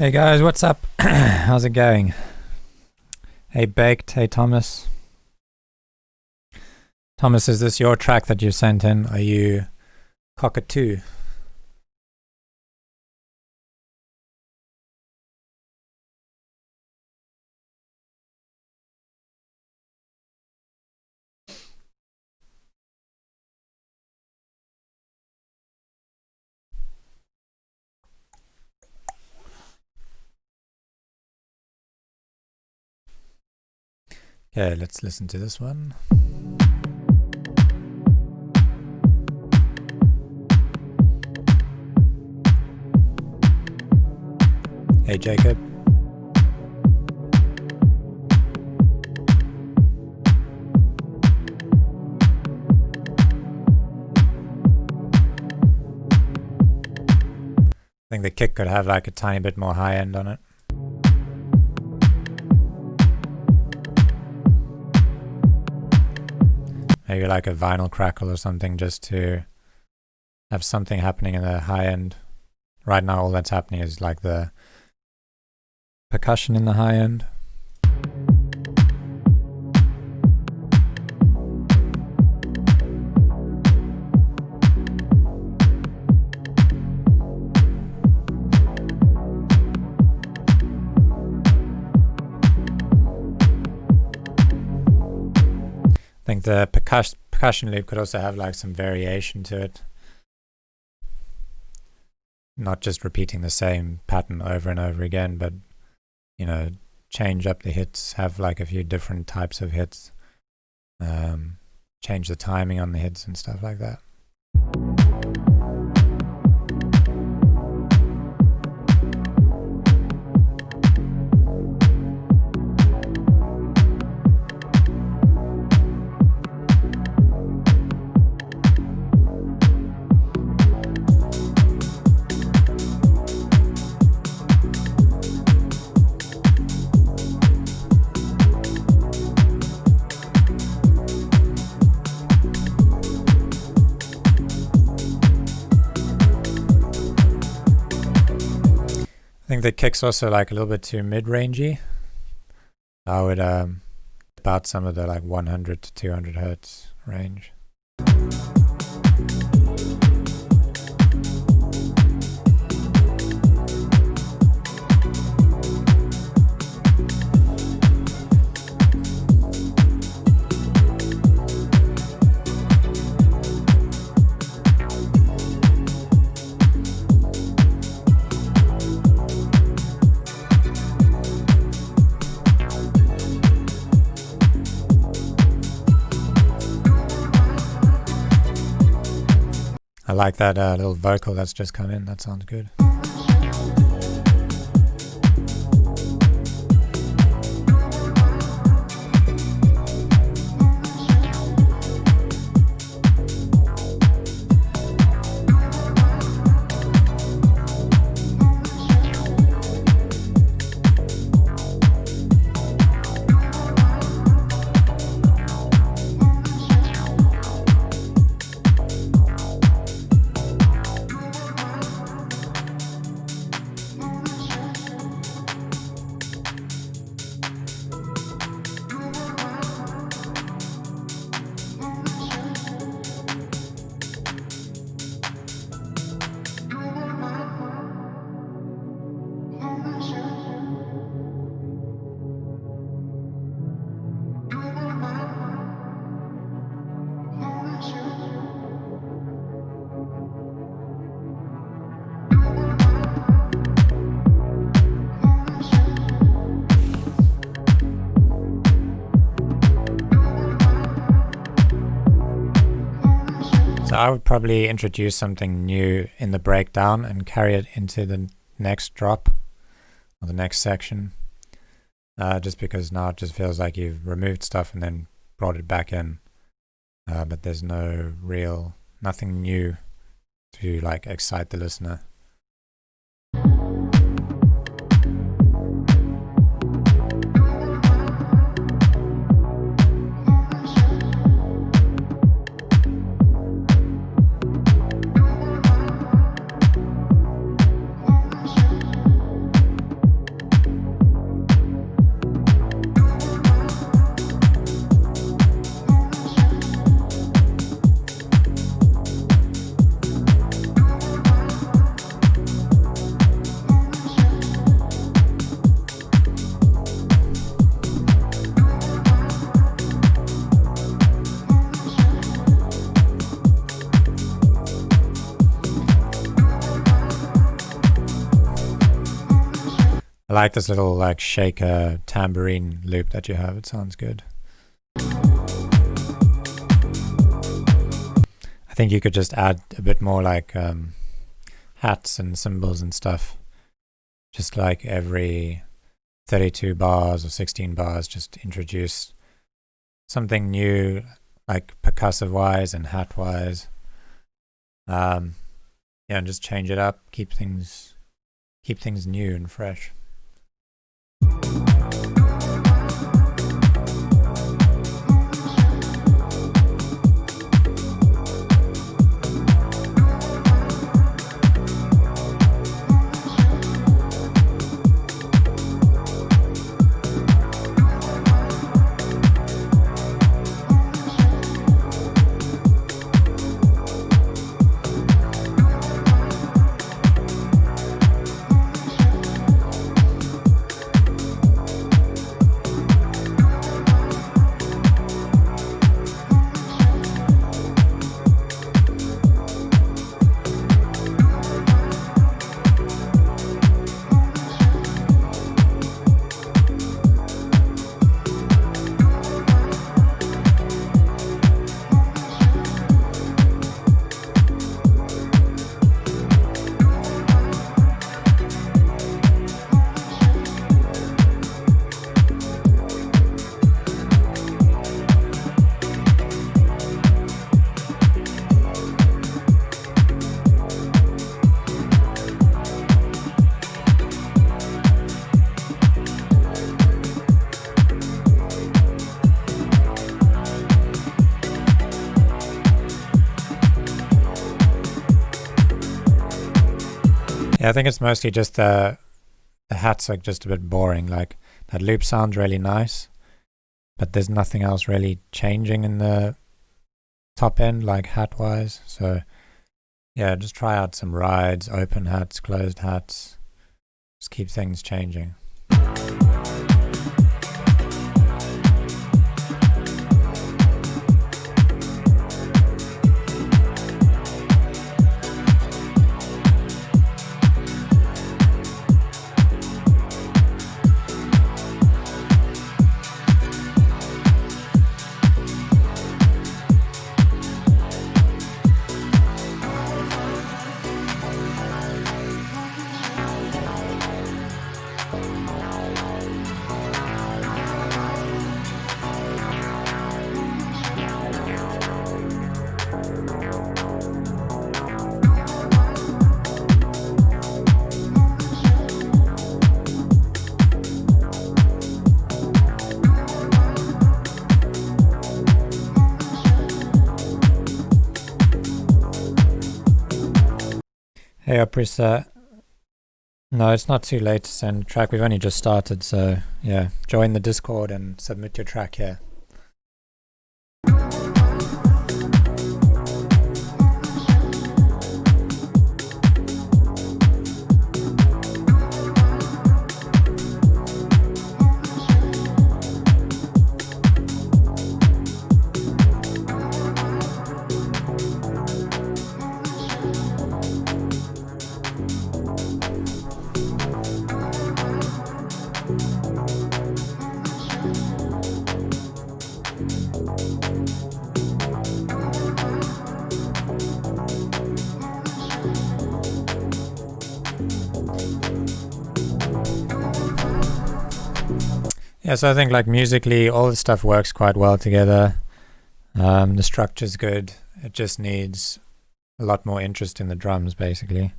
Hey guys, what's up? How's it going? Hey Baked, hey Thomas. Thomas, is this your track that you sent in? Are you cockatoo? Okay, let's listen to this one. Hey Jacob. I think the kick could have like a tiny bit more high end on it. Maybe like a vinyl crackle or something, just to have something happening in the high end. Right now all that's happening is like the percussion in the high end. I think the percussion loop could also have like some variation to it. Not just repeating the same pattern over and over again, but, you know, change up the hits, have like a few different types of hits, change the timing on the hits and stuff like that. I think the kick's also like a little bit too mid-rangey. I would about some of the like 100 to 200 hertz range. I like that little vocal that's just come in, that sounds good. So I would probably introduce something new in the breakdown and carry it into the next drop or the next section, just because now it just feels like you've removed stuff and then brought it back in, but there's nothing new to like excite the listener. I like this little like shaker tambourine loop that you have. It sounds good. I think you could just add a bit more like hats and symbols and stuff. Just like every 32 bars or 16 bars, just introduce something new, like percussive wise and hat wise. Yeah, and just change it up, keep things new and fresh. Yeah, I think it's mostly just the hats are just a bit boring. Like that loop sounds really nice, but there's nothing else really changing in the top end, like hat wise. So yeah, just try out some rides, open hats, closed hats. Just keep things changing. Hey Aprisa, no, it's not too late to send a track. We've only just started, so yeah, join the Discord and submit your track here. Yeah, so I think like musically, all the stuff works quite well together. The structure's good. It just needs a lot more interest in the drums, basically.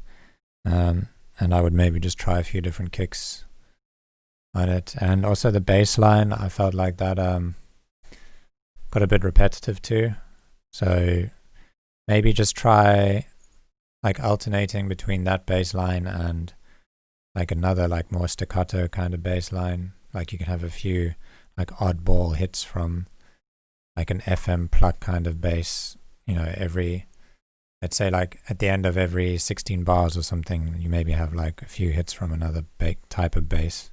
And I would maybe just try a few different kicks on it. And also the bass line, I felt like that got a bit repetitive too. So maybe just try like alternating between that bass line and like another like more staccato kind of bass line. Like you can have a few like oddball hits from like an FM pluck kind of bass, every, let's say like at the end of every 16 bars or something, you maybe have like a few hits from another type of bass.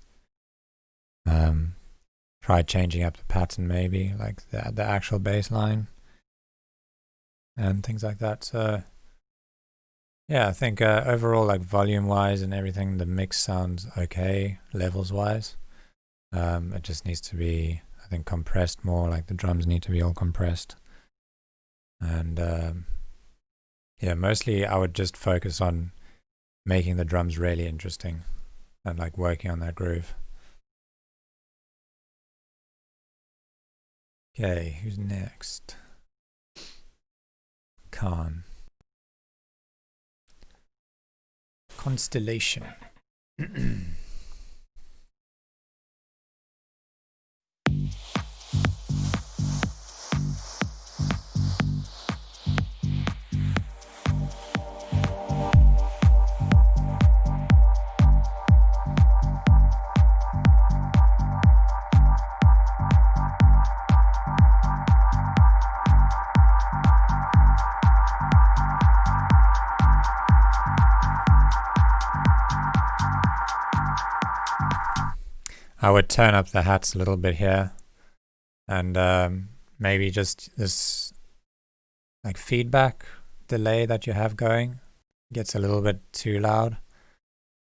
Try changing up the pattern maybe, like the actual bass line and things like that. So yeah, I think overall like volume wise and everything, the mix sounds okay levels wise. It just needs to be, I think compressed more, like the drums need to be all compressed. And yeah, mostly I would just focus on making the drums really interesting and like working on that groove. Okay, who's next? Khan. Constellation. I would turn up the hats a little bit here, and maybe just this like feedback delay that you have going gets a little bit too loud.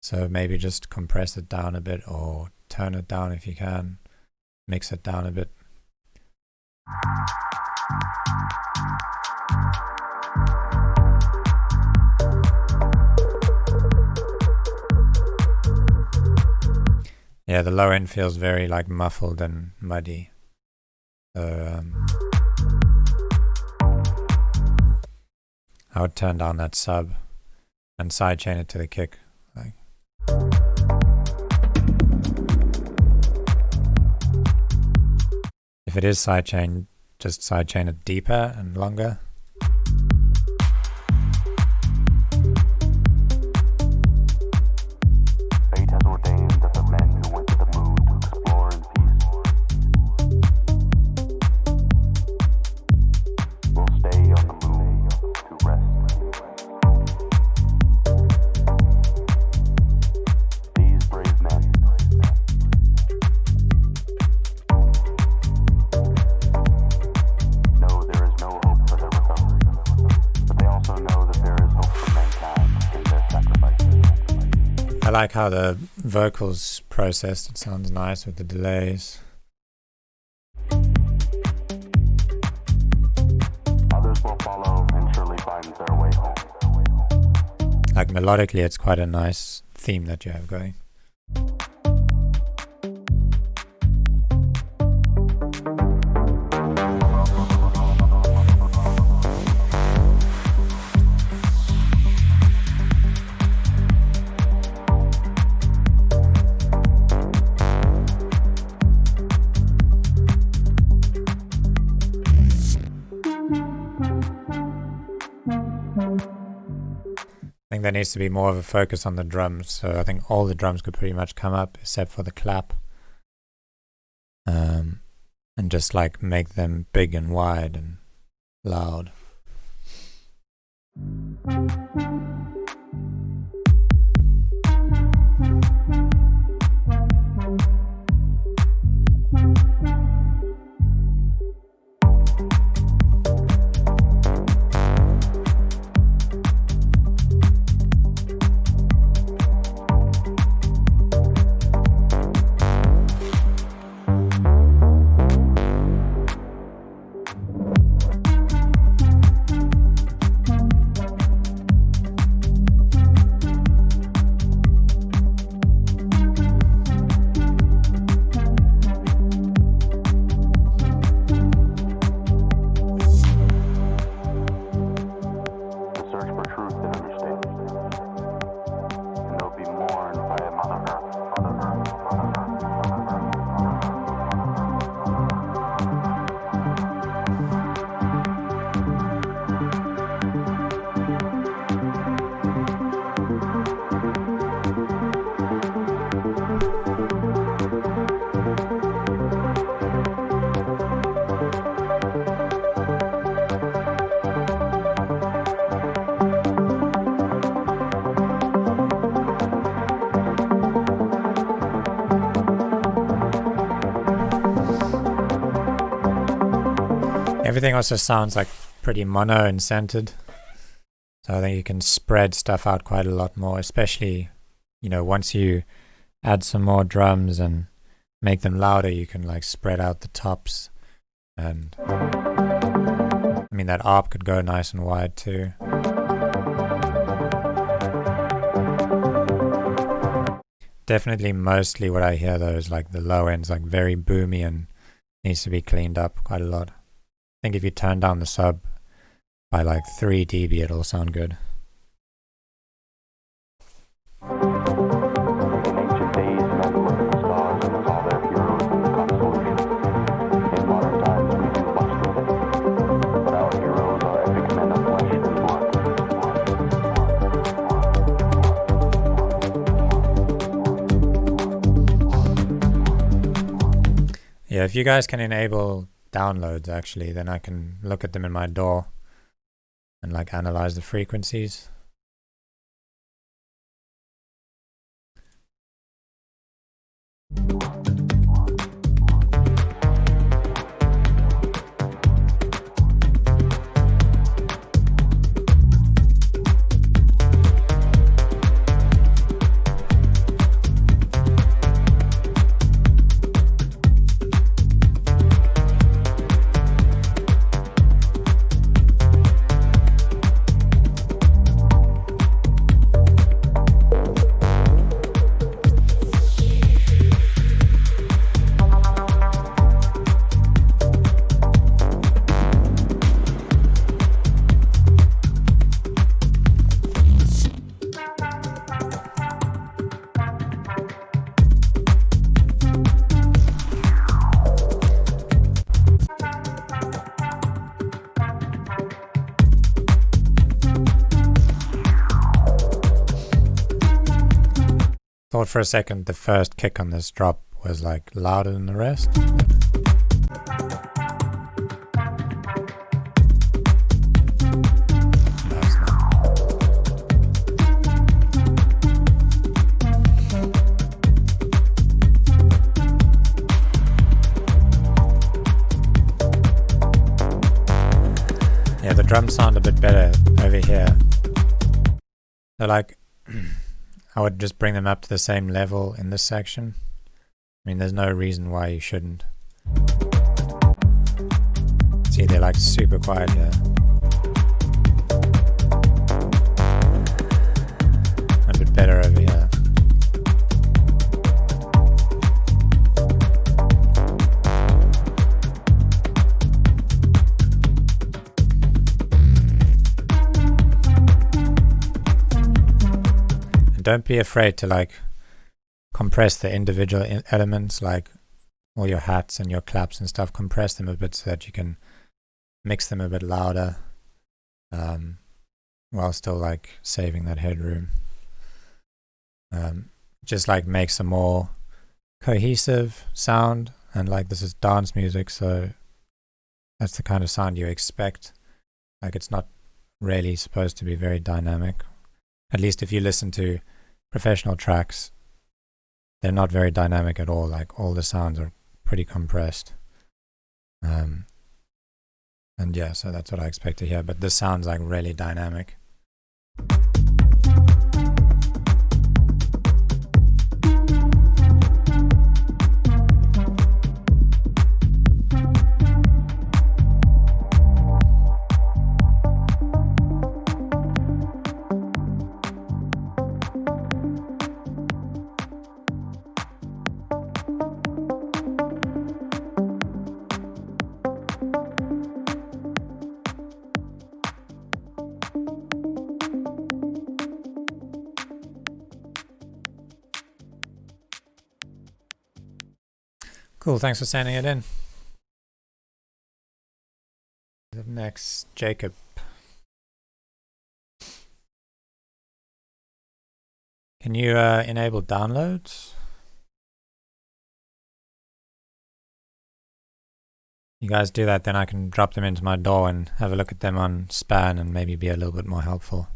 So maybe just compress it down a bit or turn it down if you can, mix it down a bit. Yeah, the low end feels very like muffled and muddy. So I would turn down that sub and sidechain it to the kick. Like. If it is sidechain, just sidechain it deeper and longer. I like how the vocals processed. It sounds nice with the delays. Others will follow and surely find their way home. Like melodically, it's quite a nice theme that you have going. I think there needs to be more of a focus on the drums, so I think all the drums could pretty much come up except for the clap, and just like make them big and wide and loud. Everything also sounds like pretty mono and centered. So I think you can spread stuff out quite a lot more, especially, you know, once you add some more drums and make them louder, you can like spread out the tops, and I mean that ARP could go nice and wide too. Definitely mostly what I hear though is like the low end's like very boomy and needs to be cleaned up quite a lot. I think if you turn down the sub by like 3 dB it'll sound good. In ancient days, men looked at the stars and saw their heroes in the constellation. In modern times, we do much the same. But our heroes are epic men of flesh and blood. Yeah, if you guys can enable downloads actually, then I can look at them in my DAW and like analyze the frequencies. Thought for a second the first kick on this drop was like louder than the rest. No, it's not. Yeah, the drums sound a bit better over here. They're like I would just bring them up to the same level in this section. I mean, there's no reason why you shouldn't. See, they're like super quiet here. A bit better over here. Don't be afraid to like compress the individual elements, like all your hats and your claps and stuff. Compress them a bit so that you can mix them a bit louder, while still like saving that headroom. Just like makes a more cohesive sound, and like this is dance music, so that's the kind of sound you expect. Like it's not really supposed to be very dynamic. At least if you listen to professional tracks, they're not very dynamic at all. Like all the sounds are pretty compressed. And yeah, so that's what I expect to hear. But this sounds like really dynamic. Cool, thanks for sending it in. Up next, Jacob. Can you enable downloads? You guys do that, then I can drop them into my DAW and have a look at them on Span and maybe be a little bit more helpful.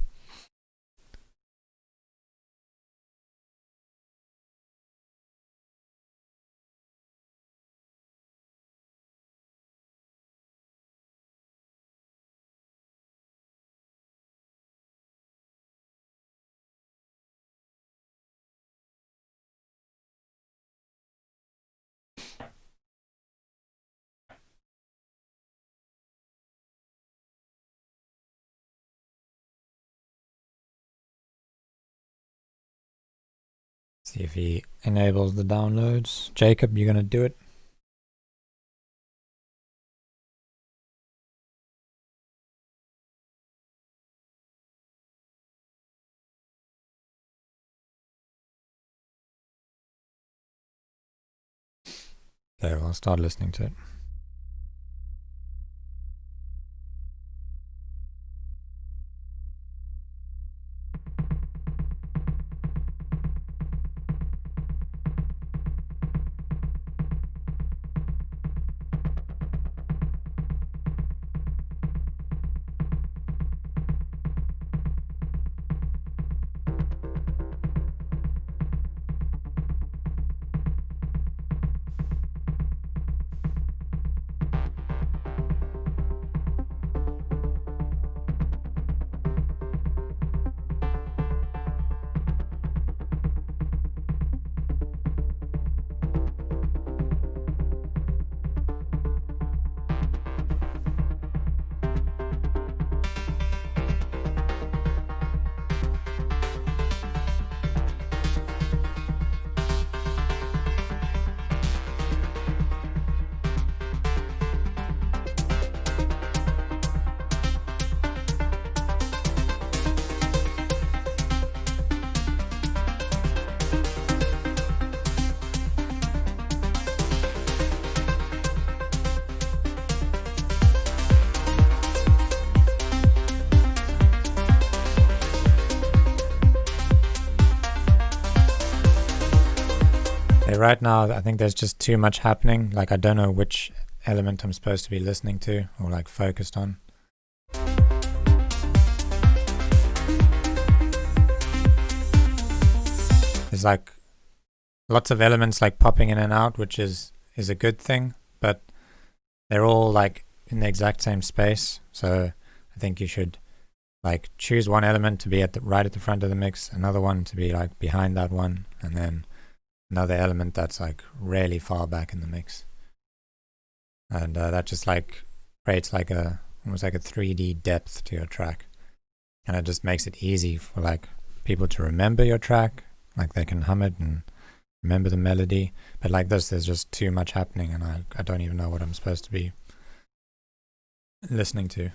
See if he enables the downloads. Jacob, you gonna do it? Okay, I'll start listening to it. Right now, I think there's just too much happening. Like, I don't know which element I'm supposed to be listening to or like focused on. There's like lots of elements like popping in and out, which is a good thing, but they're all like in the exact same space. So I think you should like choose one element to be at the right at the front of the mix, another one to be like behind that one, and then another element that's like really far back in the mix, and that just like creates like almost like a 3D depth to your track, and it just makes it easy for like people to remember your track, like they can hum it and remember the melody. But like this, there's just too much happening, and I don't even know what I'm supposed to be listening to.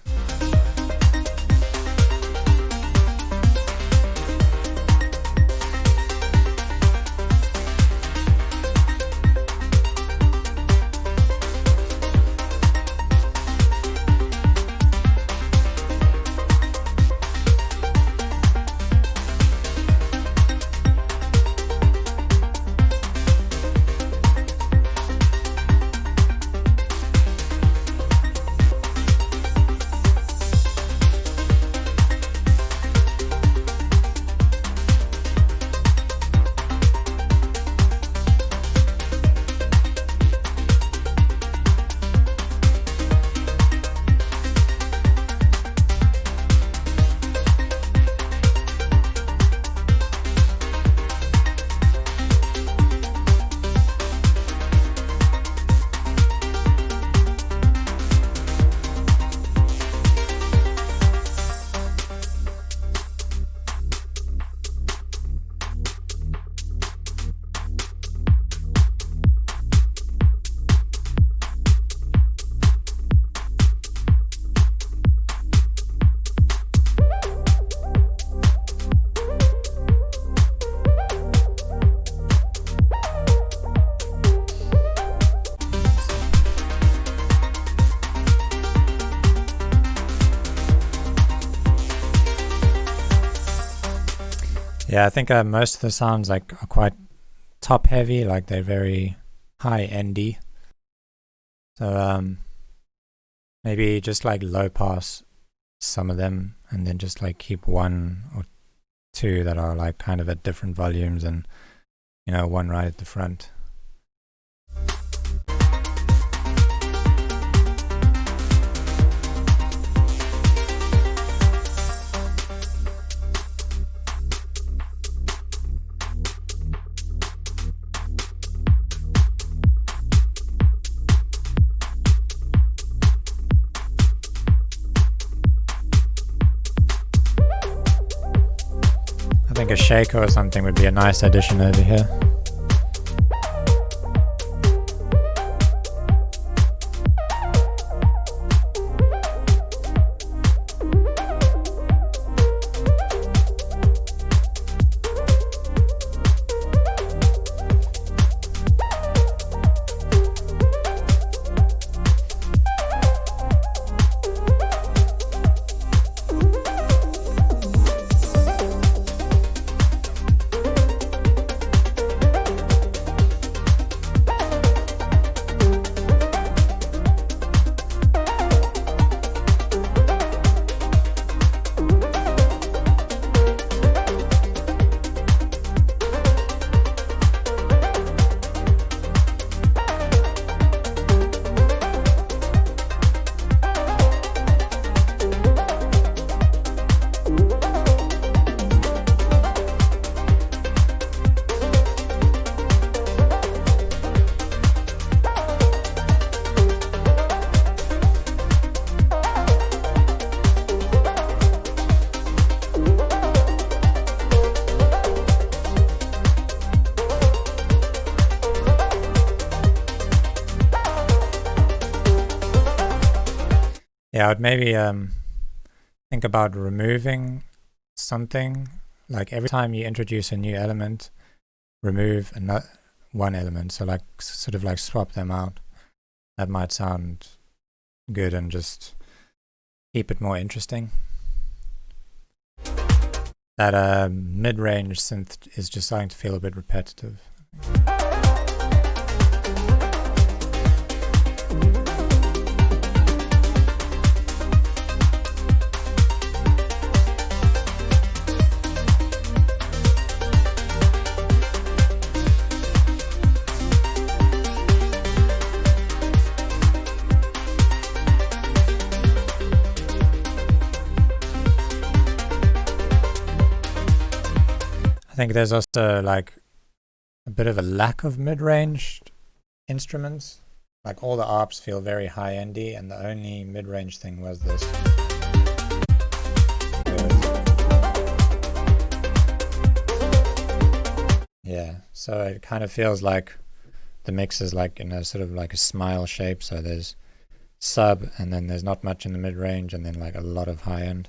Yeah, I think most of the sounds like are quite top heavy, like they're very high endy. So maybe just like low pass some of them, and then just like keep one or two that are like kind of at different volumes, and one right at the front. I think a shaker or something would be a nice addition over here. Yeah, I would maybe think about removing something. Like every time you introduce a new element, remove one element. So like sort of like swap them out. That might sound good and just keep it more interesting. That mid-range synth is just starting to feel a bit repetitive. I think there's also like a bit of a lack of mid-range instruments. Like all the ARPs feel very high-endy, and the only mid-range thing was this. Yeah, so it kind of feels like the mix is like in a sort of like a smile shape. So there's sub, and then there's not much in the mid-range, and then like a lot of high-end.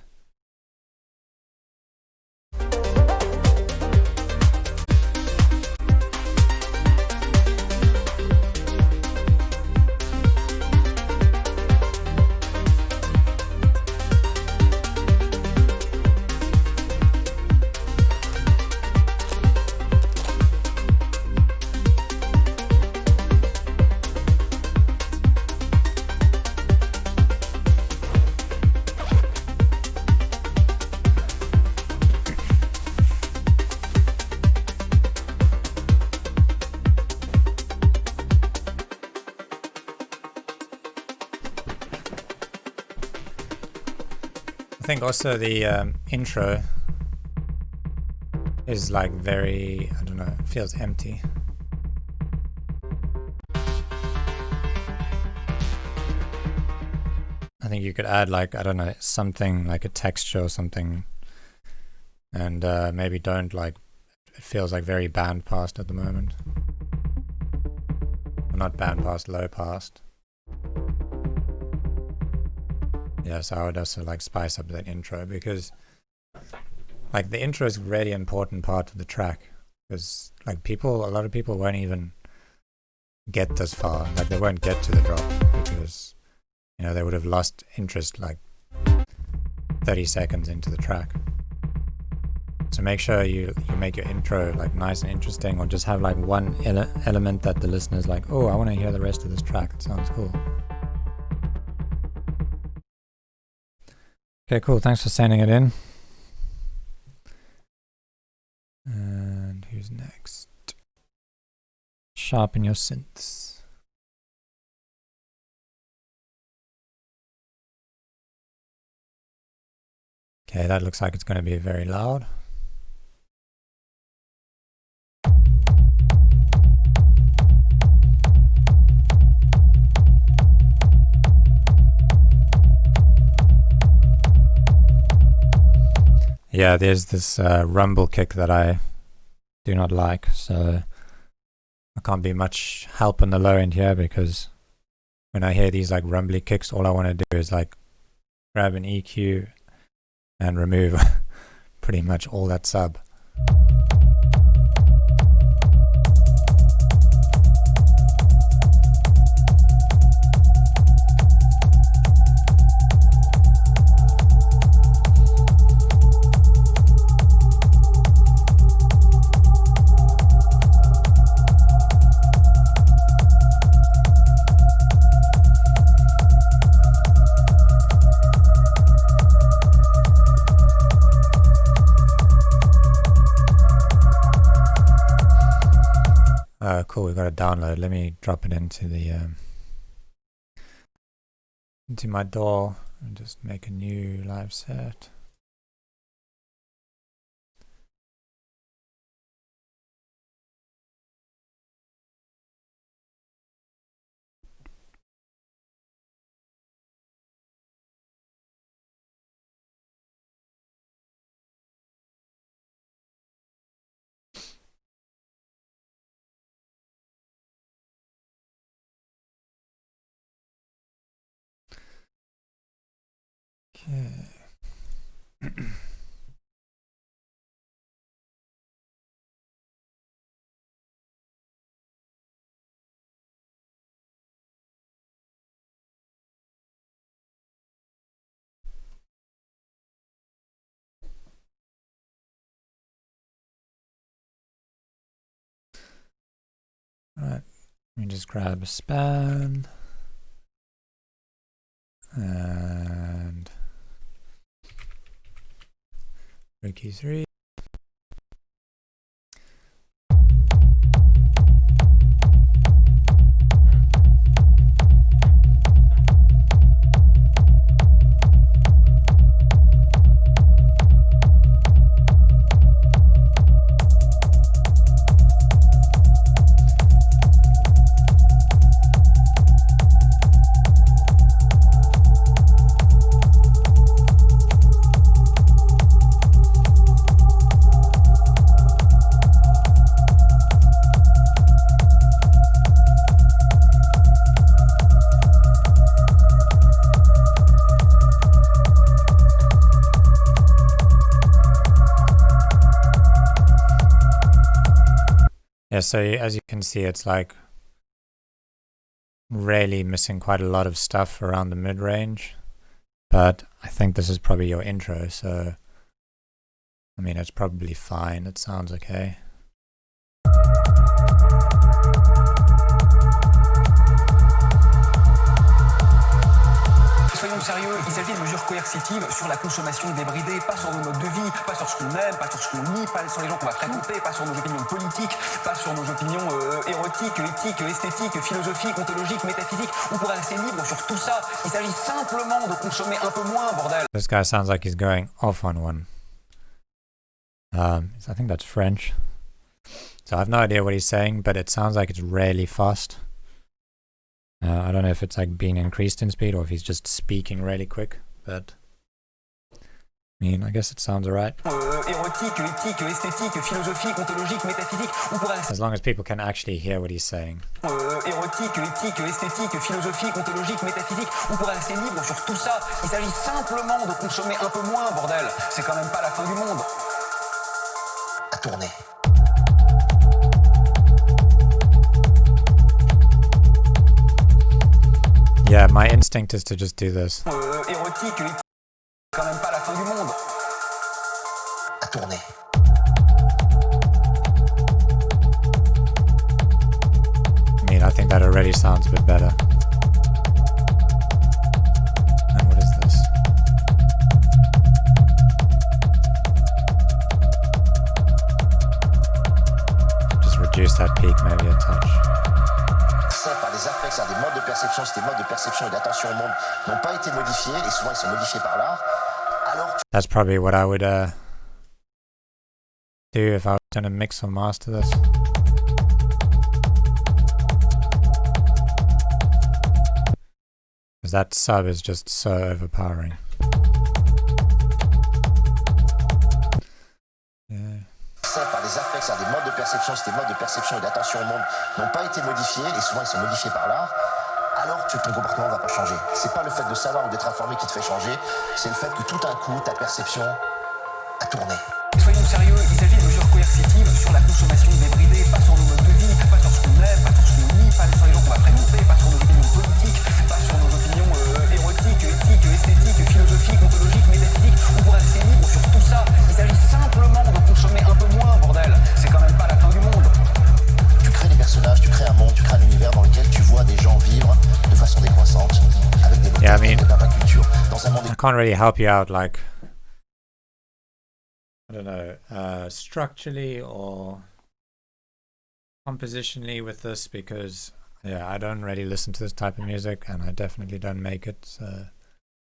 I think also the intro is like very, I don't know, it feels empty. I think you could add like, I don't know, something like a texture or something, and maybe don't like, it feels like very bandpassed at the moment. Or not bandpassed, low passed. Yeah, so I would also like spice up that intro, because like the intro is a really important part of the track, because like a lot of people won't even get this far. Like they won't get to the drop because, you know, they would have lost interest like 30 seconds into the track. So make sure you make your intro like nice and interesting, or just have like one element that the listener's like, oh, I want to hear the rest of this track. It sounds cool. Okay, cool. Thanks for sending it in. And who's next? Sharpen your synths. Okay, that looks like it's going to be very loud. Yeah, there's this rumble kick that I do not like, so I can't be much help on the low end here, because when I hear these like rumbly kicks, all I want to do is like grab an EQ and remove pretty much all that sub. Cool, we got a download. Let me drop it into the into my DAW and just make a new live set. Okay. Right, let me just grab a span and Rookie 3. Yeah, so as you can see, it's like really missing quite a lot of stuff around the mid-range, but I think this is probably your intro, so I mean, it's probably fine. It sounds okay. Soyons sérieux, il s'agit de mesures coercitives sur la consommation débridée, pas sur nos modes de vie, pas sur ce qu'on aime, pas sur ce qu'on lit, pas sur les gens qu'on va fréquenter, pas sur nos opinions politiques, pas sur nos opinions érotiques, éthiques, esthétiques, philosophiques, ontologiques, métaphysiques. On pourrait rester libre sur tout ça. Il s'agit simplement de consommer un peu moins, bordel. This guy sounds like he's going off on one. I think that's French. So I have no idea what he's saying, but it sounds like it's really fast. I don't know if it's like being increased in speed or if he's just speaking really quick, but I mean, I guess it sounds alright. Érotique, éthique, esthétique, philosophique, ontologique, métaphysique. On pourrait rester As long as people can actually hear what he's saying. érotique, éthique, esthétique, philosophique, ontologique, métaphysique. On pourrait rester libre sur tout ça. Il s'agit simplement de consommer un peu moins, bordel. C'est quand même pas la fin du monde. À tourner. Yeah, my instinct is to just do this. Érotique, quand même pas la fin du monde. À tourner. I mean, I think that already sounds a bit better. And what is this? Just reduce that peak maybe a touch. Par des affects, des modes de perception, ces modes de perception et d'attention au monde n'ont pas été modifiés, et souvent ils sont modifiés par l'art. Alors That's probably what I would do if I was going to mix or master this. Because that sub is just so overpowering. des affects, c'est-à-dire des modes de perception, ces modes de perception et d'attention au monde n'ont pas été modifiés, et souvent ils sont modifiés par l'art, alors ton comportement ne va pas changer. C'est pas le fait de savoir ou d'être informé qui te fait changer, c'est le fait que tout d'un coup, ta perception a tourné. Soyons sérieux, il s'agit de mesures coercitives sur la consommation débridée, pas sur nos modes de vie, pas sur ce qu'on aime, pas sur ce qu'on lit, pas sur les gens qu'on va fréquenter, pas sur nos opinions politiques, pas sur nos opinions érotiques, éthiques, esthétiques, philosophiques, ontologiques, métaphysiques. On pourrait rester libre sur tout ça. Il s'agit simplement de consommer un peu moins, bordel. C'est quand même pas la fin du monde. Tu crées des personnages, tu crées un monde, tu crées un univers dans lequel tu vois des gens vivre de façon décroissante, avec des Yeah, I mean, de permaculture, dans un monde I can't really help you out, like, I don't know, structurally or compositionally with this, because yeah, I don't really listen to this type of music, and I definitely don't make it. So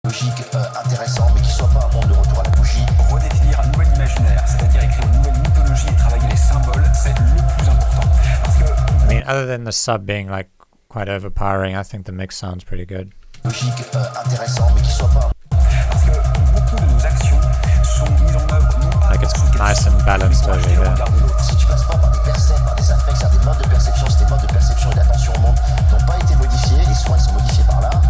logique intéressant, mais qui soit pas un monde de retour à la bougie. Redéfinir un nouvel imaginaire, c'est-à-dire écrire une nouvelle mythologie et travailler les symboles, c'est le plus important. Parce que I mean, other than the sub being like quite overpowering, I think the mix sounds pretty good. Logique intéressant, mais qui soit pas Parce que beaucoup de nos actions sont mises en œuvre non pas Like it's pour ce qu'elles nice sont, and balanced mais pour over acheter le here. regard de l'autre. Si tu passes pas par des percepts, par des affects, c'est-à-dire des modes de perception, ces modes de perception et d'attention au monde n'ont pas été modifiés, et souvent ils sont modifiés par l'art,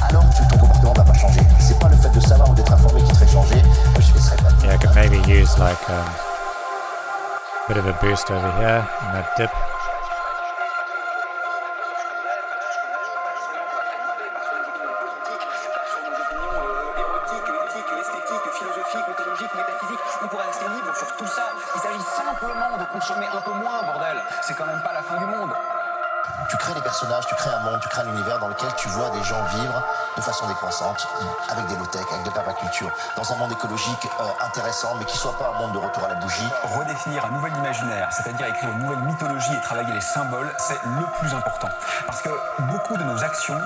alors ton comportement va pas changer. C'est pas le fait de savoir ou d'être informé qui te fait changer. Moi je laisserais pas. Yeah, I could maybe use like a bit of a boost over here in that dip. On pourrait rester libre sur tout ça. Il s'agit simplement de consommer un peu moins, bordel. C'est quand même pas la fin du monde. Tu crées des personnages, tu crées un monde, tu crées un univers dans lequel tu vois des gens vivre de façon décroissante, avec des low-tech, avec de permaculture, dans un monde écologique intéressant, mais qui soit pas un monde de retour à la bougie. Redéfinir un nouvel imaginaire, c'est-à-dire écrire une nouvelle mythologie et travailler les symboles, c'est le plus important. Parce que beaucoup de nos actions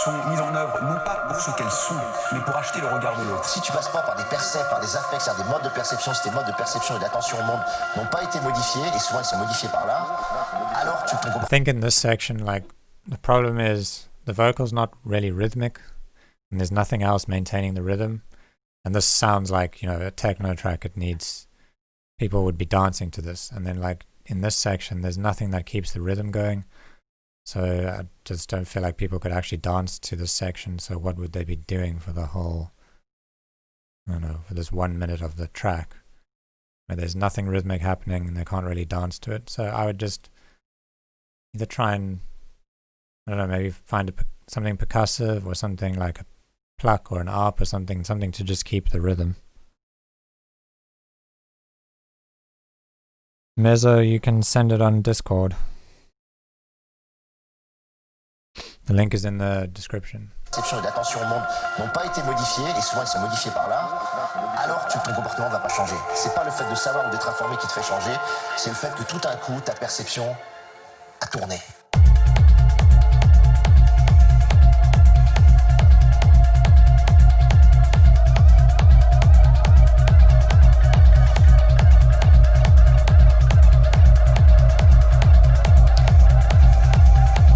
sont mises en œuvre non pas pour ce qu'elles sont, mais pour acheter le regard de l'autre. Si tu passes pas par des percepts, par des affects, c'est-à-dire des modes de perception, ces modes de perception et d'attention au monde n'ont pas été modifiés, et souvent ils sont modifiés par l'art, alors ton I comportement think in this section, like, the problem is the vocal's not really rhythmic, and there's nothing else maintaining the rhythm. And this sounds like, you know, a techno track. It needs, people would be dancing to this. And then, like, in this section, there's nothing that keeps the rhythm going. So I just don't feel like people could actually dance to this section. So what would they be doing for the whole, I don't know, for this 1 minute of the track, where there's nothing rhythmic happening and they can't really dance to it? So I would just either try and, I don't know, maybe find something percussive or something like a pluck or an arp or something to just keep the rhythm. Mezzo, you can send it on Discord. The link is in the description. perception et d'attention au monde n'ont pas été modifiés, et souvent ils sont modifiés par l'art, alors ton comportement ne va pas changer. C'est pas le fait de savoir ou d'être informé qui te fait changer, c'est le fait que tout d'un coup, ta perception a tourné.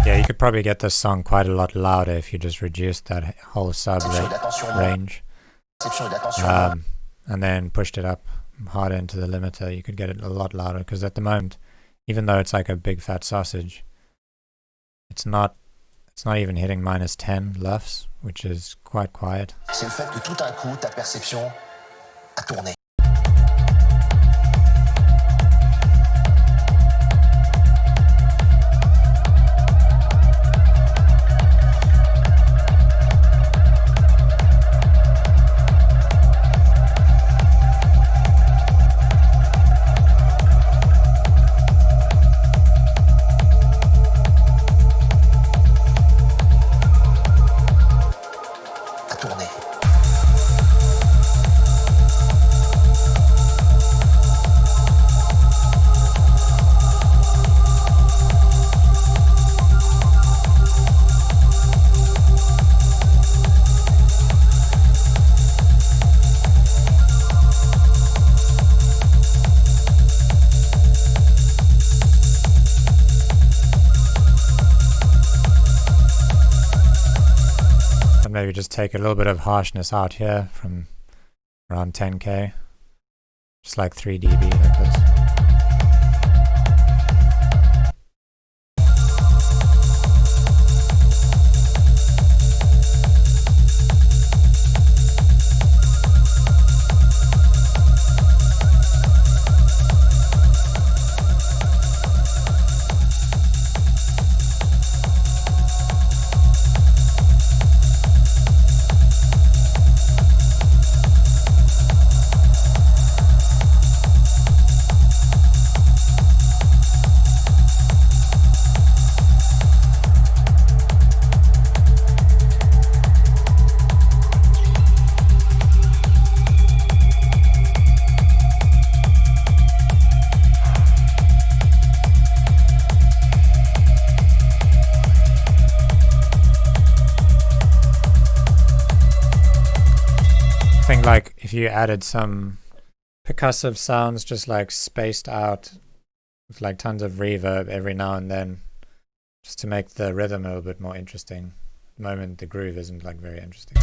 Yeah, you could probably get this song quite a lot louder if you just reduced that whole sub range. And then pushed it up harder into the limiter. You could get it a lot louder, because at the moment, even though it's like a big fat sausage, it's not even hitting -10 LUFS, which is quite quiet. C'est le fait que tout d'un coup, ta perception a tourné. Maybe just take a little bit of harshness out here from around 10k, just like 3 dB like this. think like if you added some percussive sounds just like spaced out with like tons of reverb every now and then, just to make the rhythm a little bit more interesting. At the moment the groove isn't like very interesting.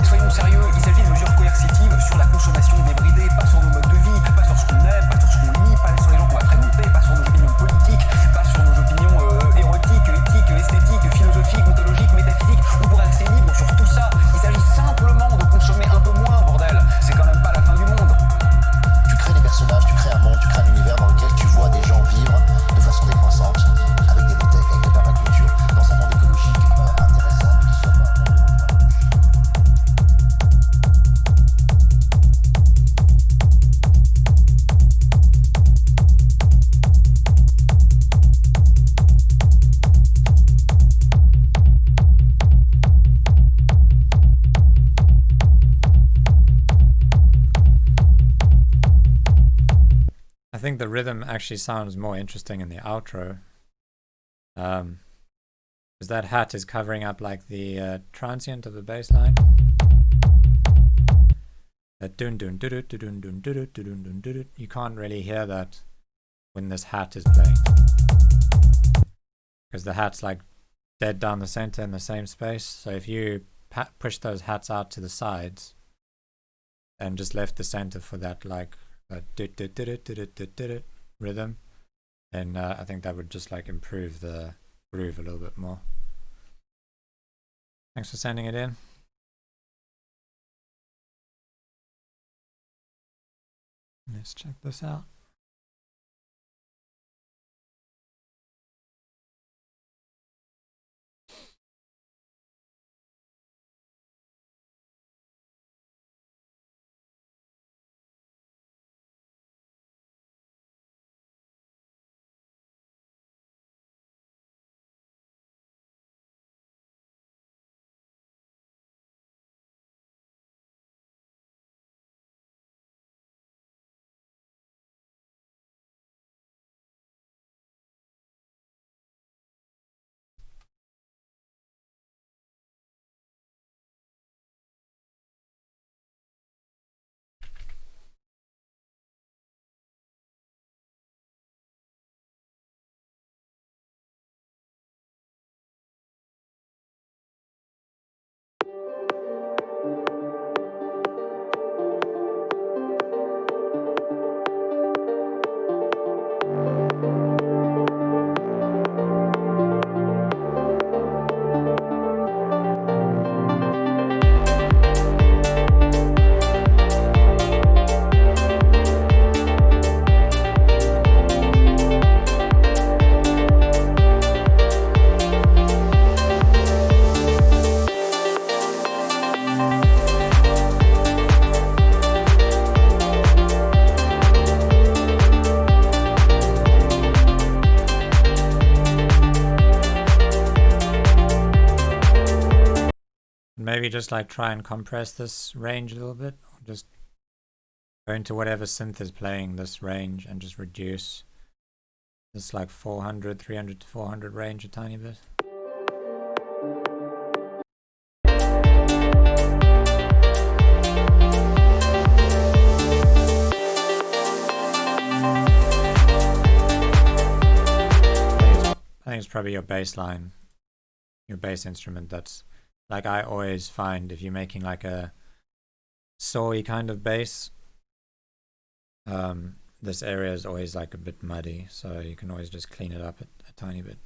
Soyons sérieux, il s'agit de mesures coercitives sur la consommation débridée, pas sur nos modes de vie, pas sur ce qu'on aime, pas sur ce qu'on lit, pas sur les gens qu'on va fréquenter, pas sur nos opinions politiques, pas sur nos opinions érotiques, éthiques, esthétiques, philosophiques, ontologiques, métaphysiques. On pourrait rester libre sur tout ça. Il s'agit simplement de consommer un peu moins, bordel. C'est quand même pas la fin du monde. Tu crées des personnages, tu crées un monde, tu crées un univers dans lequel tu vois des gens vivre de façon décroissante, avec des tech, avec de la permaculture, dans un monde écologique intéressant, mais qui soit pas un monde de I think the rhythm actually sounds more interesting in the outro. Because that hat is covering up like the transient of the bass line. That dun dun dun dun dun dun dun dun dun dun. You can't really hear that when this hat is playing, because the hat's like dead down the center in the same space. So if you push those hats out to the sides and just left the center for that like rhythm, then I think that would just like improve the groove a little bit more. Thanks for sending it in. Let's check this out. Maybe just like try and compress this range a little bit, or just go into whatever synth is playing this range and just reduce this like 300 to 400 range a tiny bit. I think it's probably your bass line, your bass instrument. That's like, I always find if you're making like a sawy kind of bass, this area is always like a bit muddy, so you can always just clean it up a tiny bit.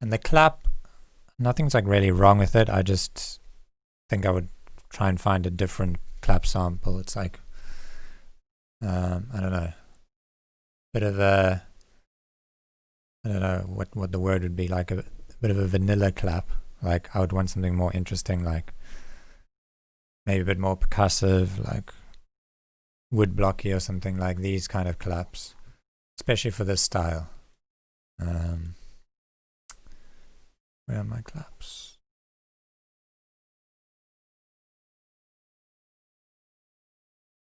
And the clap, nothing's like really wrong with it. I just think I would try and find a different clap sample. It's like, I don't know, bit of a, I don't know what the word would be, like a bit of a vanilla clap, Like I would want something more interesting, like maybe a bit more percussive, like wood blocky or something, like these kind of claps, especially for this style. Where are my claps?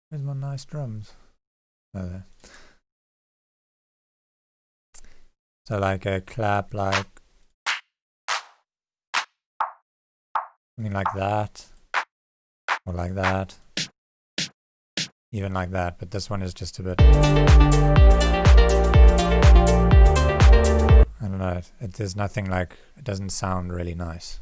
Where's my nice drums? Oh, there. So like a clap, like something like that, or like that, even like that, but this one is just a bit, I don't know, there's nothing like, it doesn't sound really nice.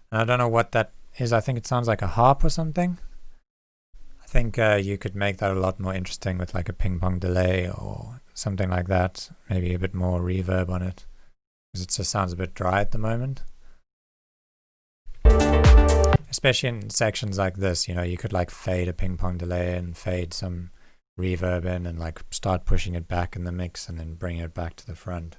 And I don't know what that is. I think it sounds like a harp or something. I think you could make that a lot more interesting with like a ping pong delay or something like that. Maybe a bit more reverb on it, because it just sounds a bit dry at the moment. Especially in sections like this, you know, you could like fade a ping pong delay and fade some reverb in and like start pushing it back in the mix and then bring it back to the front.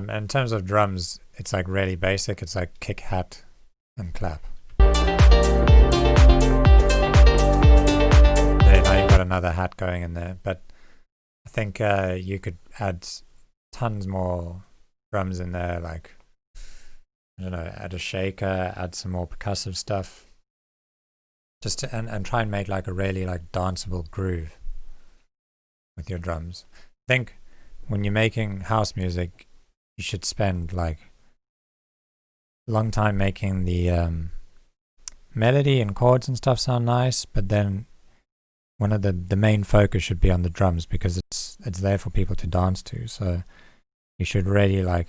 In terms of drums, it's like really basic. It's like kick, hat, and clap. There, now you've got another hat going in there, but I think you could add tons more drums in there, like, I don't know, add a shaker, add some more percussive stuff, just to, and try and make like a really like danceable groove with your drums. I think when you're making house music, you should spend like a long time making the melody and chords and stuff sound nice, but then one of the main focus should be on the drums, because it's there for people to dance to. So you should really like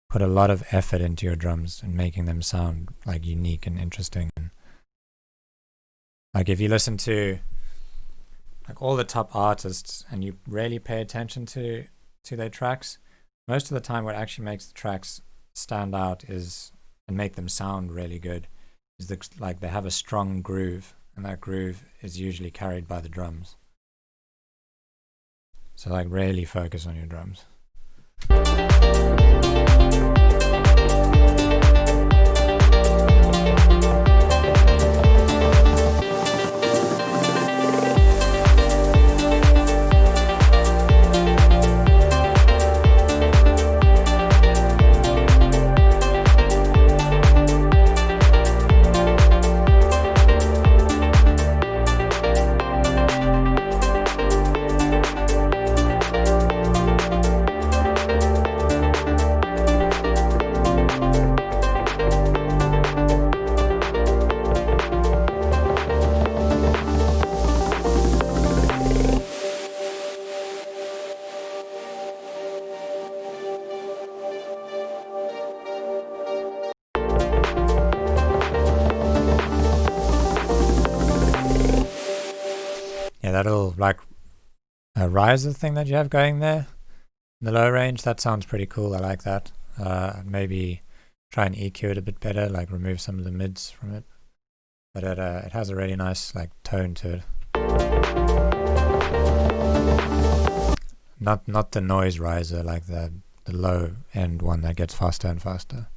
put a lot of effort into your drums and making them sound like unique and interesting. And like if you listen to like all the top artists and you really pay attention to their tracks, most of the time what actually makes the tracks stand out is, and make them sound really good, is like they have a strong groove, and that groove is usually carried by the drums. So like really focus on your drums. That little like riser thing that you have going there in the low range, that sounds pretty cool. I like that. Maybe try and EQ it a bit better, like remove some of the mids from it. But it has a really nice like tone to it. Not the noise riser, like the low end one that gets faster and faster.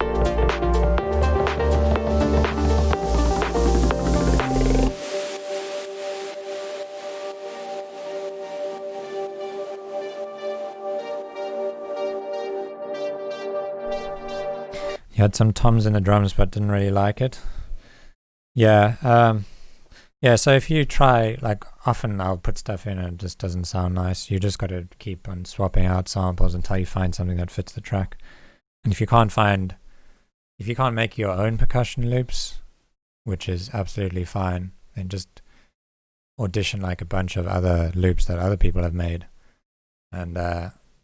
You had some toms in the drums but didn't really like it. Yeah, so if you try, like often I'll put stuff in and it just doesn't sound nice. You just got to keep on swapping out samples until you find something that fits the track. And if you can't make your own percussion loops, which is absolutely fine, then just audition like a bunch of other loops that other people have made, and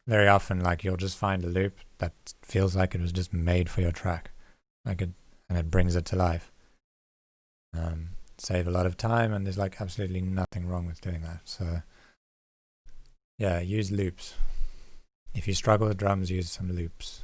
very often like you'll just find a loop that feels like it was just made for your track, and it brings it to life. Save a lot of time, and there's like absolutely nothing wrong with doing that. So yeah, use loops. If you struggle with drums, use some loops.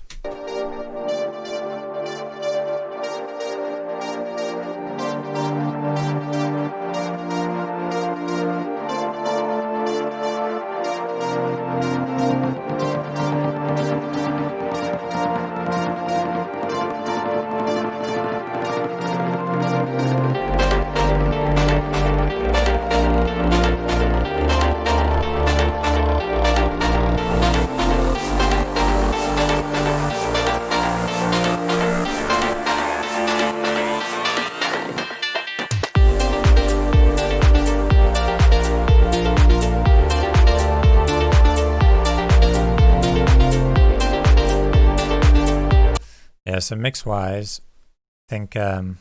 So mix-wise, I think you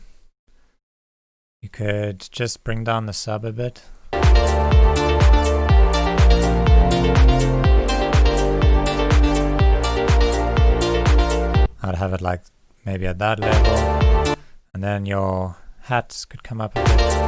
could just bring down the sub a bit. I'd have it like maybe at that level, and then your hats could come up a bit.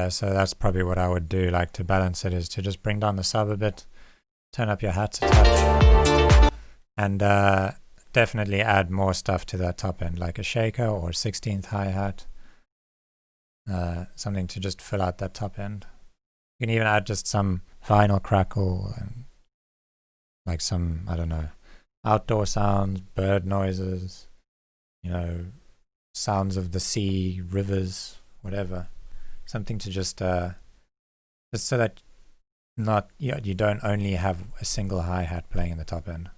So that's probably what I would do, like to balance it, is to just bring down the sub a bit, turn up your hats a touch, and definitely add more stuff to that top end, like a shaker or 16th hi-hat, something to just fill out that top end. You can even add just some vinyl crackle and like some, I don't know, outdoor sounds, bird noises, sounds of the sea, rivers, whatever. Something to just so that you don't only have a single hi-hat playing in the top end.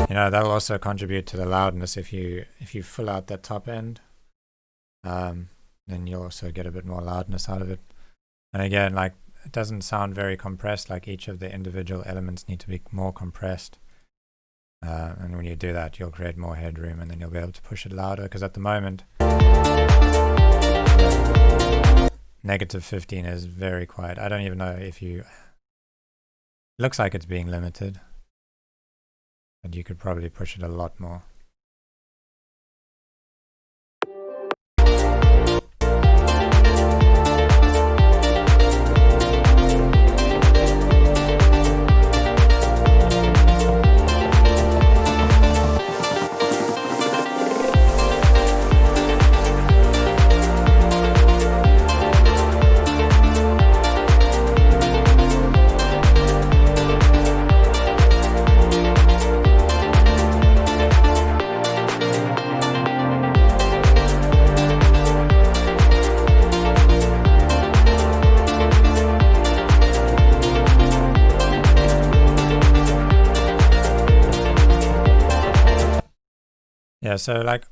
That will also contribute to the loudness if you fill out that top end. Then you'll also get a bit more loudness out of it. And again, like, it doesn't sound very compressed, like each of the individual elements need to be more compressed. And when you do that, you'll create more headroom, and then you'll be able to push it louder, because at the moment, -15 is very quiet. I don't even know if it looks like it's being limited, but you could probably push it a lot more. Yeah, so like,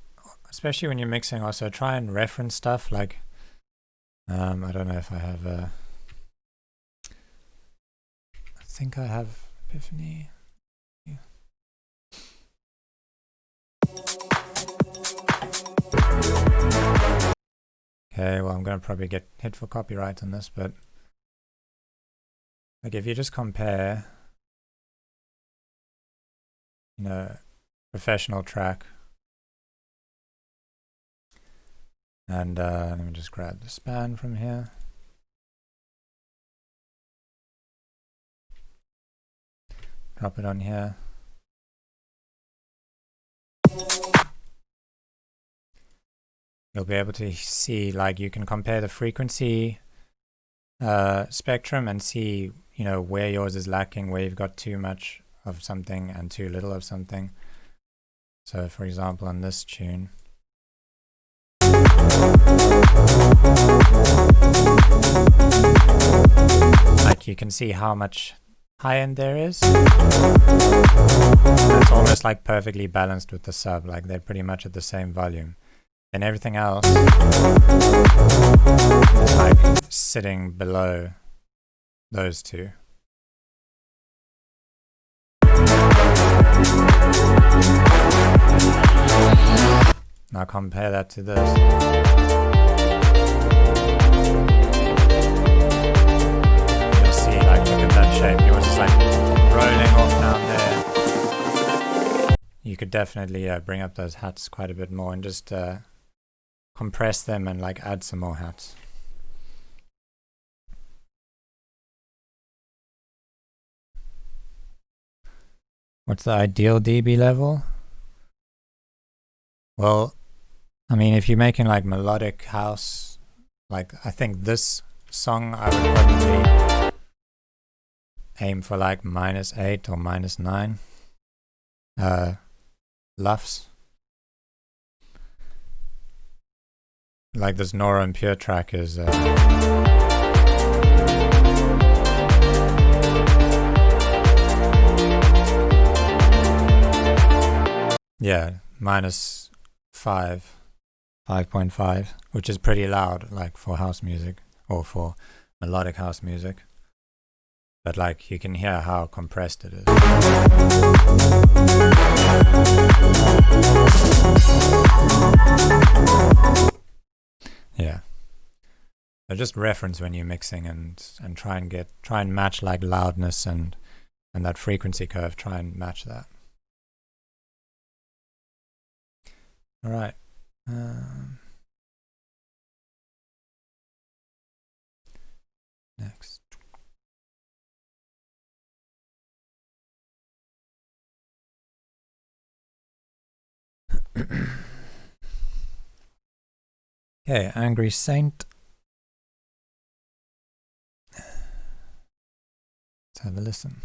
especially when you're mixing, also try and reference stuff like, I don't know if I have I think I have Epiphany. Yeah. Okay, well, I'm going to probably get hit for copyright on this, but like if you just compare, professional track, and let me just grab the span from here. Drop it on here. you'll be able to see, like, you can compare the frequency spectrum and see, you know, where yours is lacking, where you've got too much of something and too little of something. So for example, on this tune, like, you can see how much high end there is. It's almost like perfectly balanced with the sub, like they're pretty much at the same volume. And everything else is like sitting below those two. Now compare that to this. You'll see, like, look at that shape. Yours is like rolling off down there. You could definitely bring up those hats quite a bit more and just compress them and like add some more hats. What's the ideal dB level? Well, I mean, if you're making like melodic house, like I think this song I would probably aim for like -8 or -9 LUFS. Like this Nora En Pure track is yeah, -5.5, which is pretty loud, like for house music or for melodic house music. But like you can hear how compressed it is. Yeah. So just reference when you're mixing and try and match like loudness and that frequency curve, try and match that. All right. Next. Okay, Angry Saint. Let's have a listen.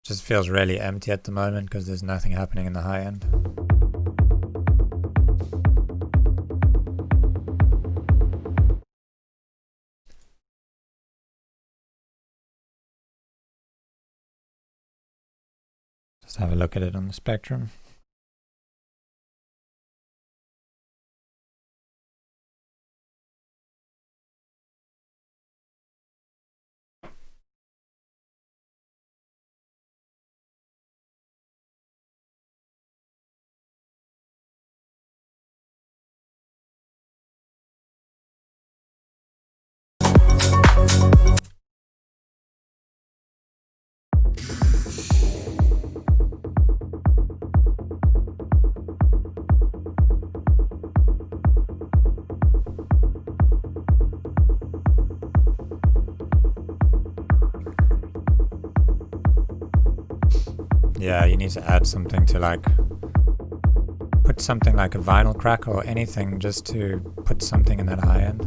Just feels really empty at the moment because there's nothing happening in the high end. Just have a look at it on the spectrum. Yeah, you need to add something to like put something like a vinyl crack or anything just to put something in that high end.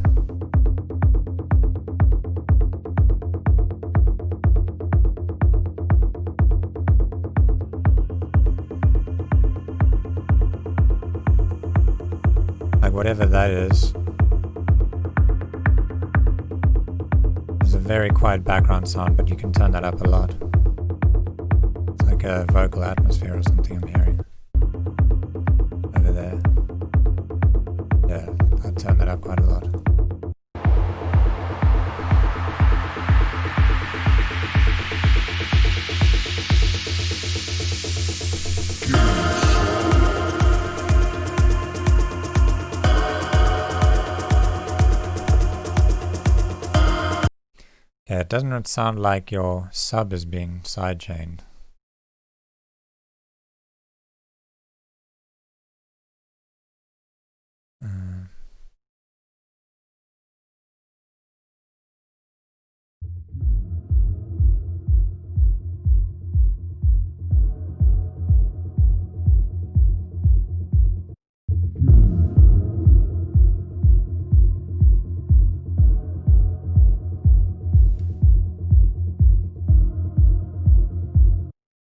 Like whatever that is. There's a very quiet background sound, but you can turn that up a lot. It's like a vocal atmosphere or something I'm hearing over there. down quite a lot. Yeah, it doesn't sound like your sub is being sidechained.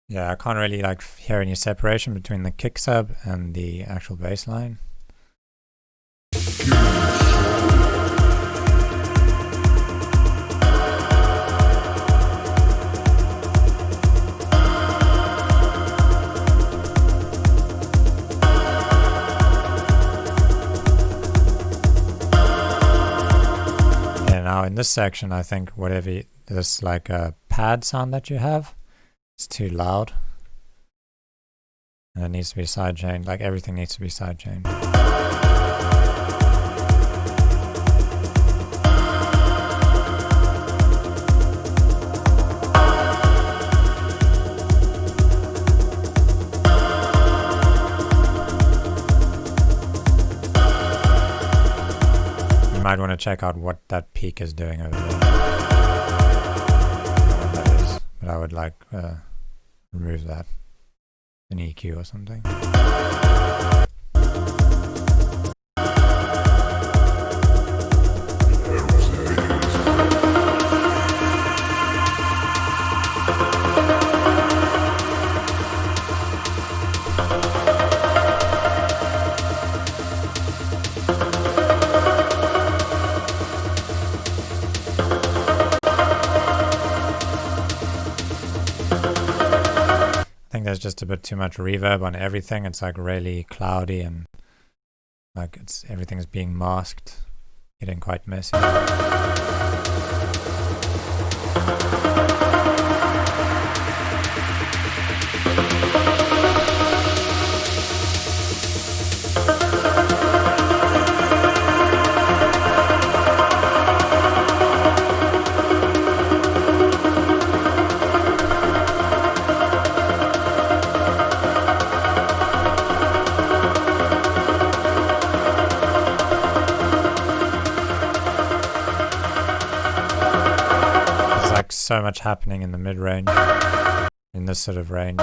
Yeah, I can't really like hear any separation between the kick sub and the actual bass line. Yeah, now in this section, I think whatever this like a pad sound that you have, it's too loud. And it needs to be sidechained, like everything needs to be sidechained. You might want to check out what that peak is doing over there. But I would like remove that, an EQ or something. There's just a bit too much reverb on everything. It's like really cloudy and like everything's being masked, getting quite messy. So much happening in the mid-range, in this sort of range.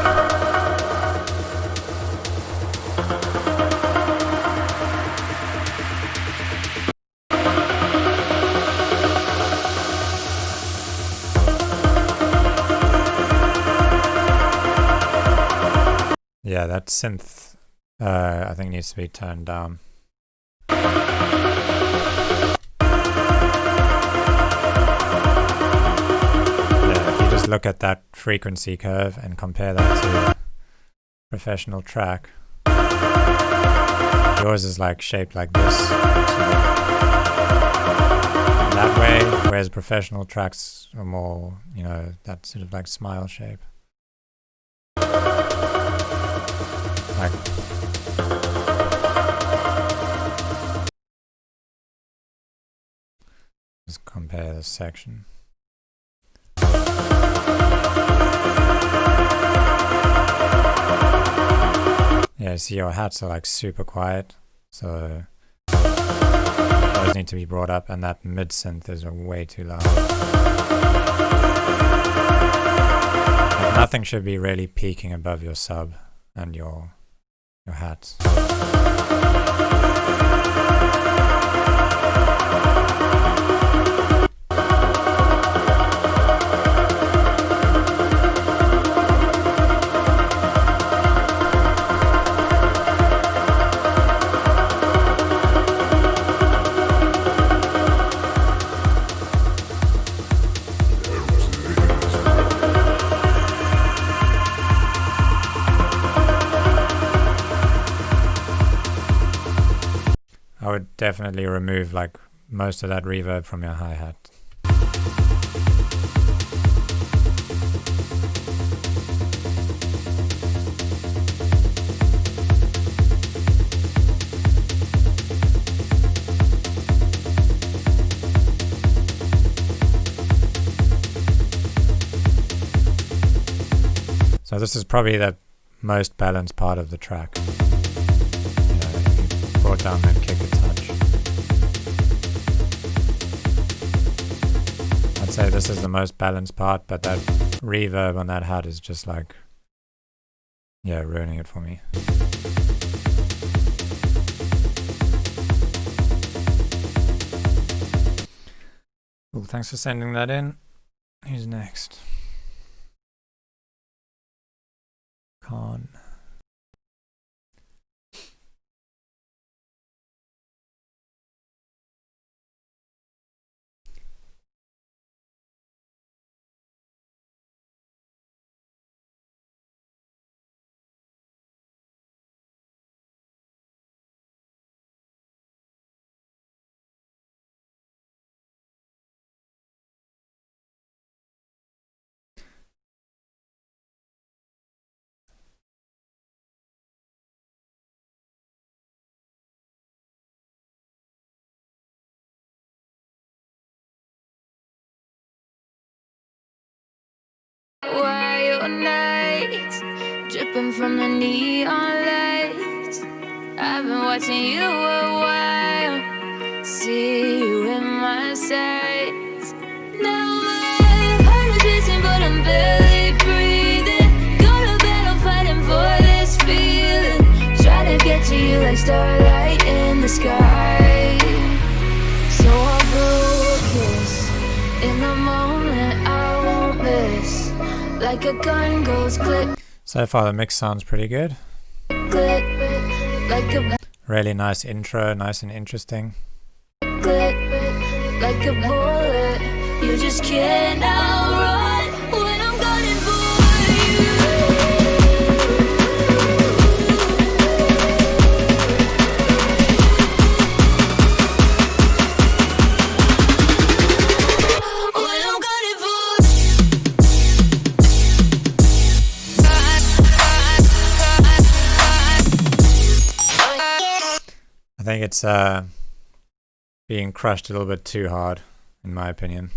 Yeah, that synth I think needs to be turned down. Look at that frequency curve and compare that to a professional track. Yours is like shaped like this, so that way, whereas professional tracks are more, you know, that sort of like smile shape. Like just compare this section. Yeah, see your hats are like super quiet, so those need to be brought up, and that mid synth is way too loud. Like nothing should be really peaking above your sub and your hats. would definitely remove like most of that reverb from your hi-hat. So this is probably the most balanced part of the track. You know, if you brought down that kick a touch. I'd say this is the most balanced part, but that reverb on that hat is just like, yeah, ruining it for me. Cool, thanks for sending that in. Who's next? Khan. Wild nights, dripping from the neon lights. I've been watching you a while, see you in my sights. Now my heart is racing, but I'm barely breathing. Go to battle, fighting for this feeling. Try to get to you like starlight in the sky. So I'll blow a kiss in the moment I won't miss. Like a gun goes click. So far the mix sounds pretty good. Click, like a Really nice intro, nice and interesting. click, like a bullet. You just can't outrun when I'm gunning for you. When I'm gunning for I think it's being crushed a little bit too hard, in my opinion.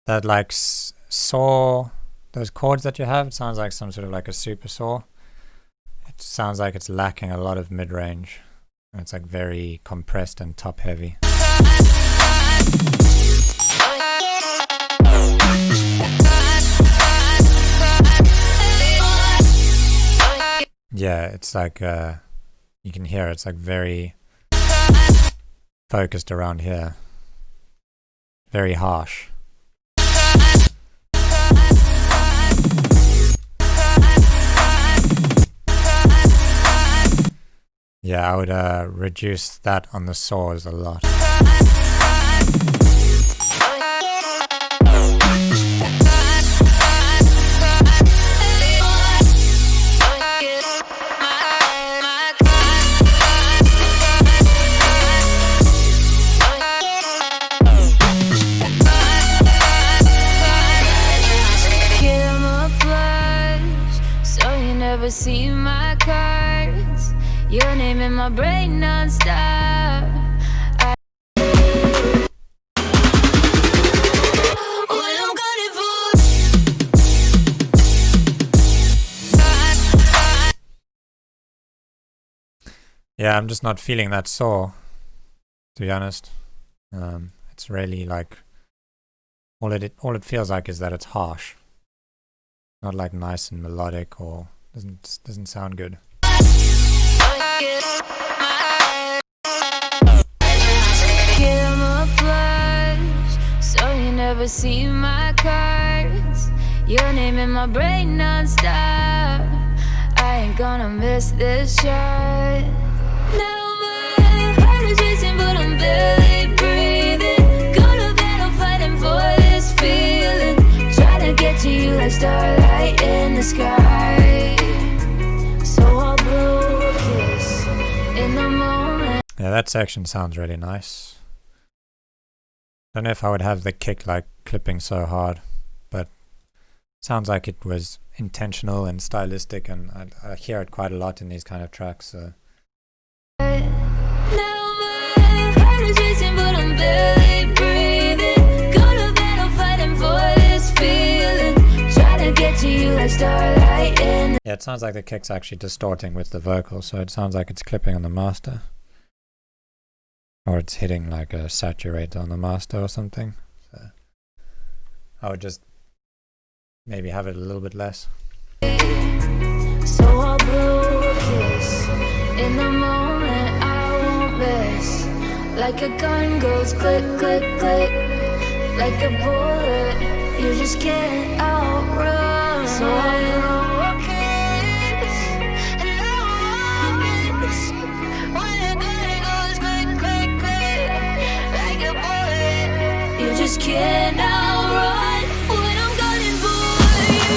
That like saw, those chords that you have, it sounds like some sort of like a super saw. It sounds like it's lacking a lot of mid-range. And it's like very compressed and top heavy. Yeah, it's like you can hear it's like very focused around here. Very harsh. Yeah, I would reduce that on the saws a lot. See my cards, your name in my brain non-stop. When I'm gunning for Yeah, I'm just not feeling that saw, to be honest. It's really like all it feels like is that it's harsh, not like nice and melodic or doesn't sound good. Camouflage, so you never see my cards. Your name in my brain non-stop. I ain't gonna miss this shot. Now my heart is racing, but I'm barely breathing. Go to battle, fighting for this feeling. Try to get to you like like starlight in the sky. So I'll blow a kiss in the moment. Yeah, that section sounds really nice. Don't know if I would have the kick like clipping so hard, but sounds like it was intentional and stylistic, and I hear it quite a lot in these kind of tracks. So. Now my heart is racing, but I'm barely breathing. Go to battle fighting for this feeling. Try to get to you like starlight in. Yeah, it sounds like the kick's actually distorting with the vocal, so it sounds like it's clipping on the master. Or it's hitting like a saturator on the master or something. So I would just maybe have it a little bit less. So I'll blow a kiss in the moment. I won't miss. Like a gun goes click, click, click. Like a bullet, you just can't outrun. So I'll blow a kiss and I won't miss. When a gun goes click, click, click. Like a bullet, you just can't outrun. When I'm gunning for you.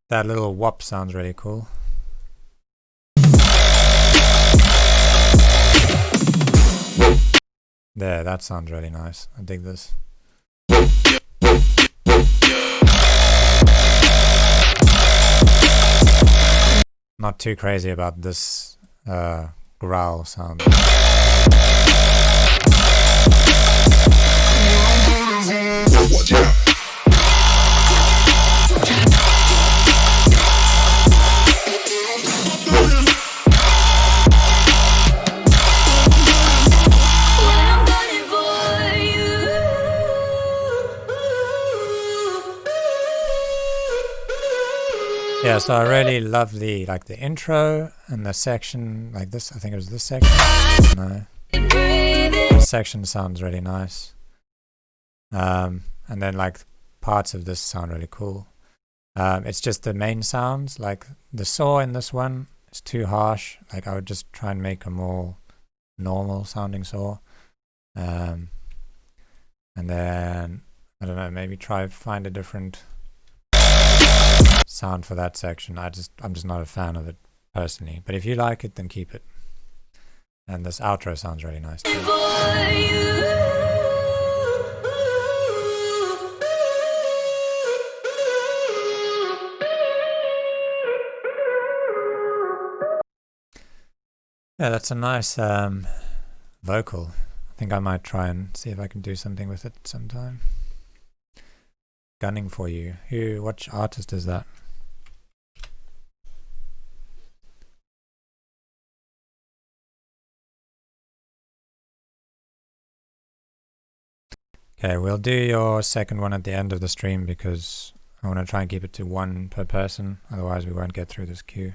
That little whop sounds really cool. There, that sounds really nice. I dig this. Not too crazy about this growl sound. Watch out. Yeah, so I really love the intro and the section like this. I think it was this section. No, this section sounds really nice. And then like parts of this sound really cool. It's just the main sounds, like the saw in this one is too harsh. Like I would just try and make a more normal sounding saw. And then I don't know, maybe try find a different sound for that section. I'm just not a fan of it personally, but if you like it, then keep it. And this outro sounds really nice too. Yeah, that's a nice vocal. I think I might try and see if I can do something with it sometime. Gunning for You. What artist is that? Okay, we'll do your second one at the end of the stream because I want to try and keep it to one per person, otherwise we won't get through this queue.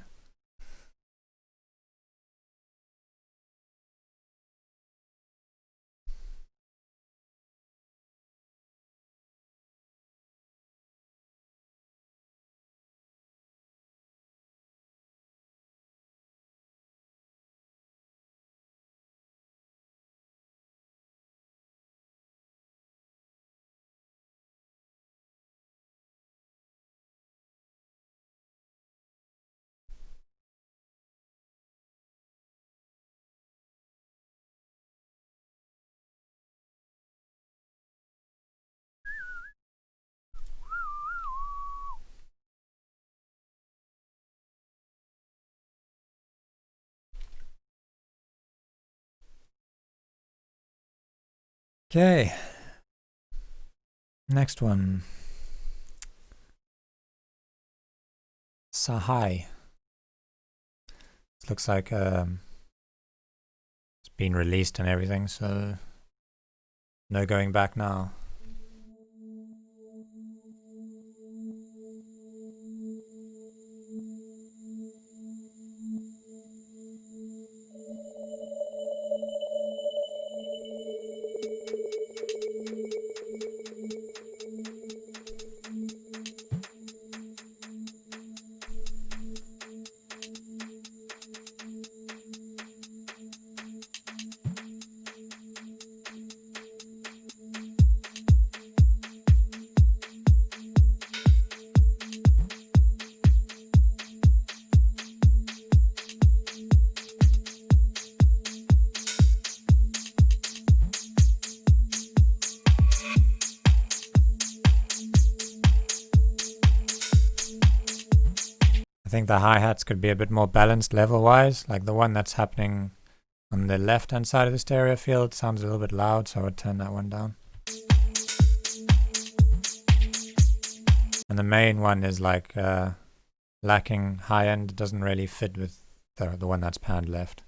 Okay. Next one. Sahai. It looks like it's been released and everything, so no going back now. think the hi-hats could be a bit more balanced level-wise. Like the one that's happening on the left-hand side of the stereo field sounds a little bit loud, so I would turn that one down. And the main one is like lacking high end. It doesn't really fit with the one that's panned left.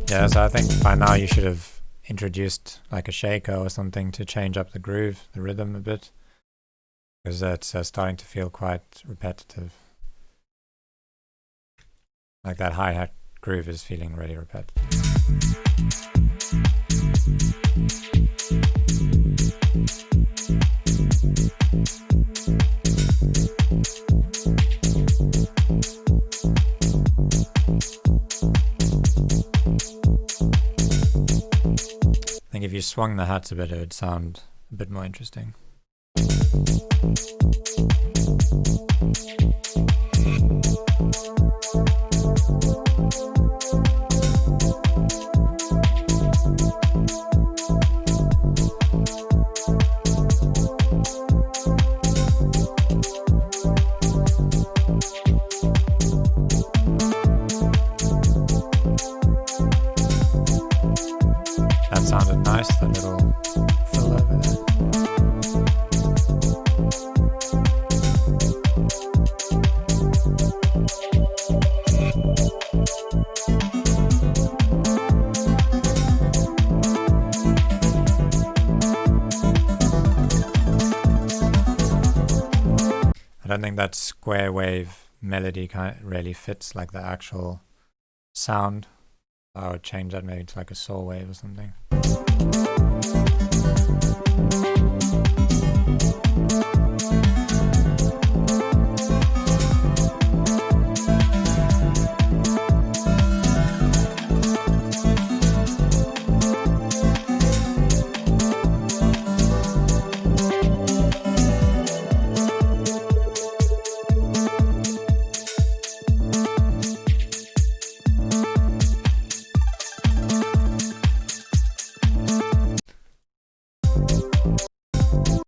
Yeah, so I think by now you should have introduced like a shaker or something to change up the groove, the rhythm a bit, because it's starting to feel quite repetitive. Like that hi-hat groove is feeling really repetitive. I think if you swung the hats a bit, it would sound a bit more interesting. That sounded nice, that little fill over there. I don't think that square wave melody kind of really fits like the actual sound. I would change that maybe to like a saw wave or something.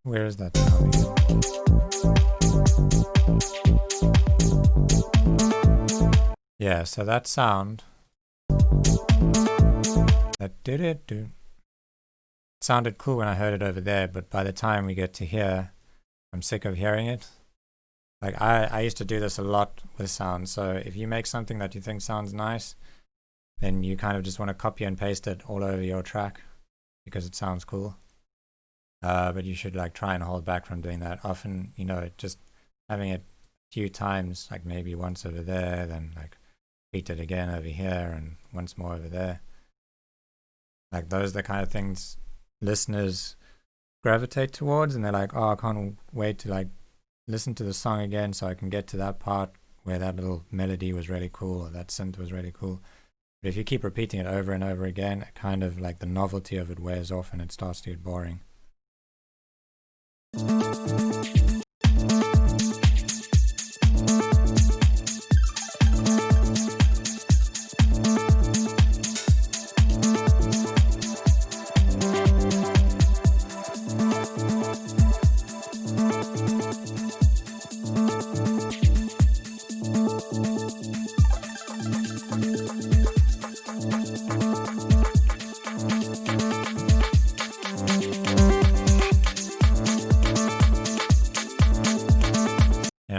Where is that sound again? Yeah, so that sound, that do sounded cool when I heard it over there, but by the time we get to here, I'm sick of hearing it. Like I used to do this a lot with sound, so if you make something that you think sounds nice, then you kind of just want to copy and paste it all over your track because it sounds cool. But you should like try and hold back from doing that. Often, you know, just having it a few times, like maybe once over there, then like repeat it again over here and once more over there. Like those are the kind of things listeners gravitate towards, and they're like, oh, I can't wait to like listen to the song again so I can get to that part where that little melody was really cool or that synth was really cool. But if you keep repeating it over and over again, it kind of like the novelty of it wears off and it starts to get boring.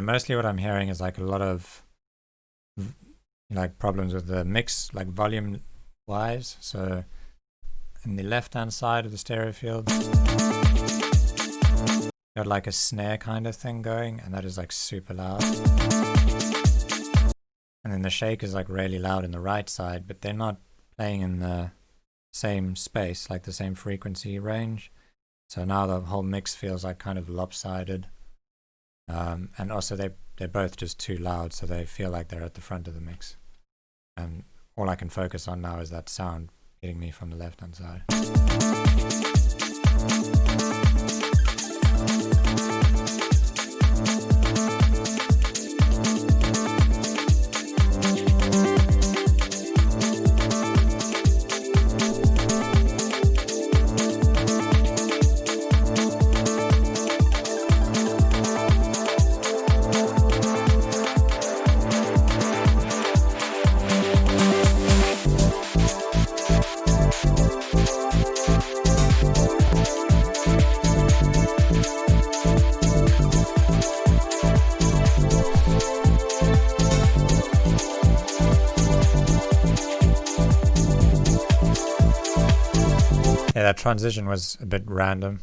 Mostly what I'm hearing is like a lot of like problems with the mix, like volume wise. So in the left hand side of the stereo field, got like a snare kind of thing going, and that is like super loud. And then the shake is like really loud in the right side, but they're not playing in the same space, like the same frequency range. So now the whole mix feels like kind of lopsided. And also they're both just too loud, so they feel like they're at the front of the mix. And all I can focus on now is that sound hitting me from the left hand side. Yeah, that transition was a bit random.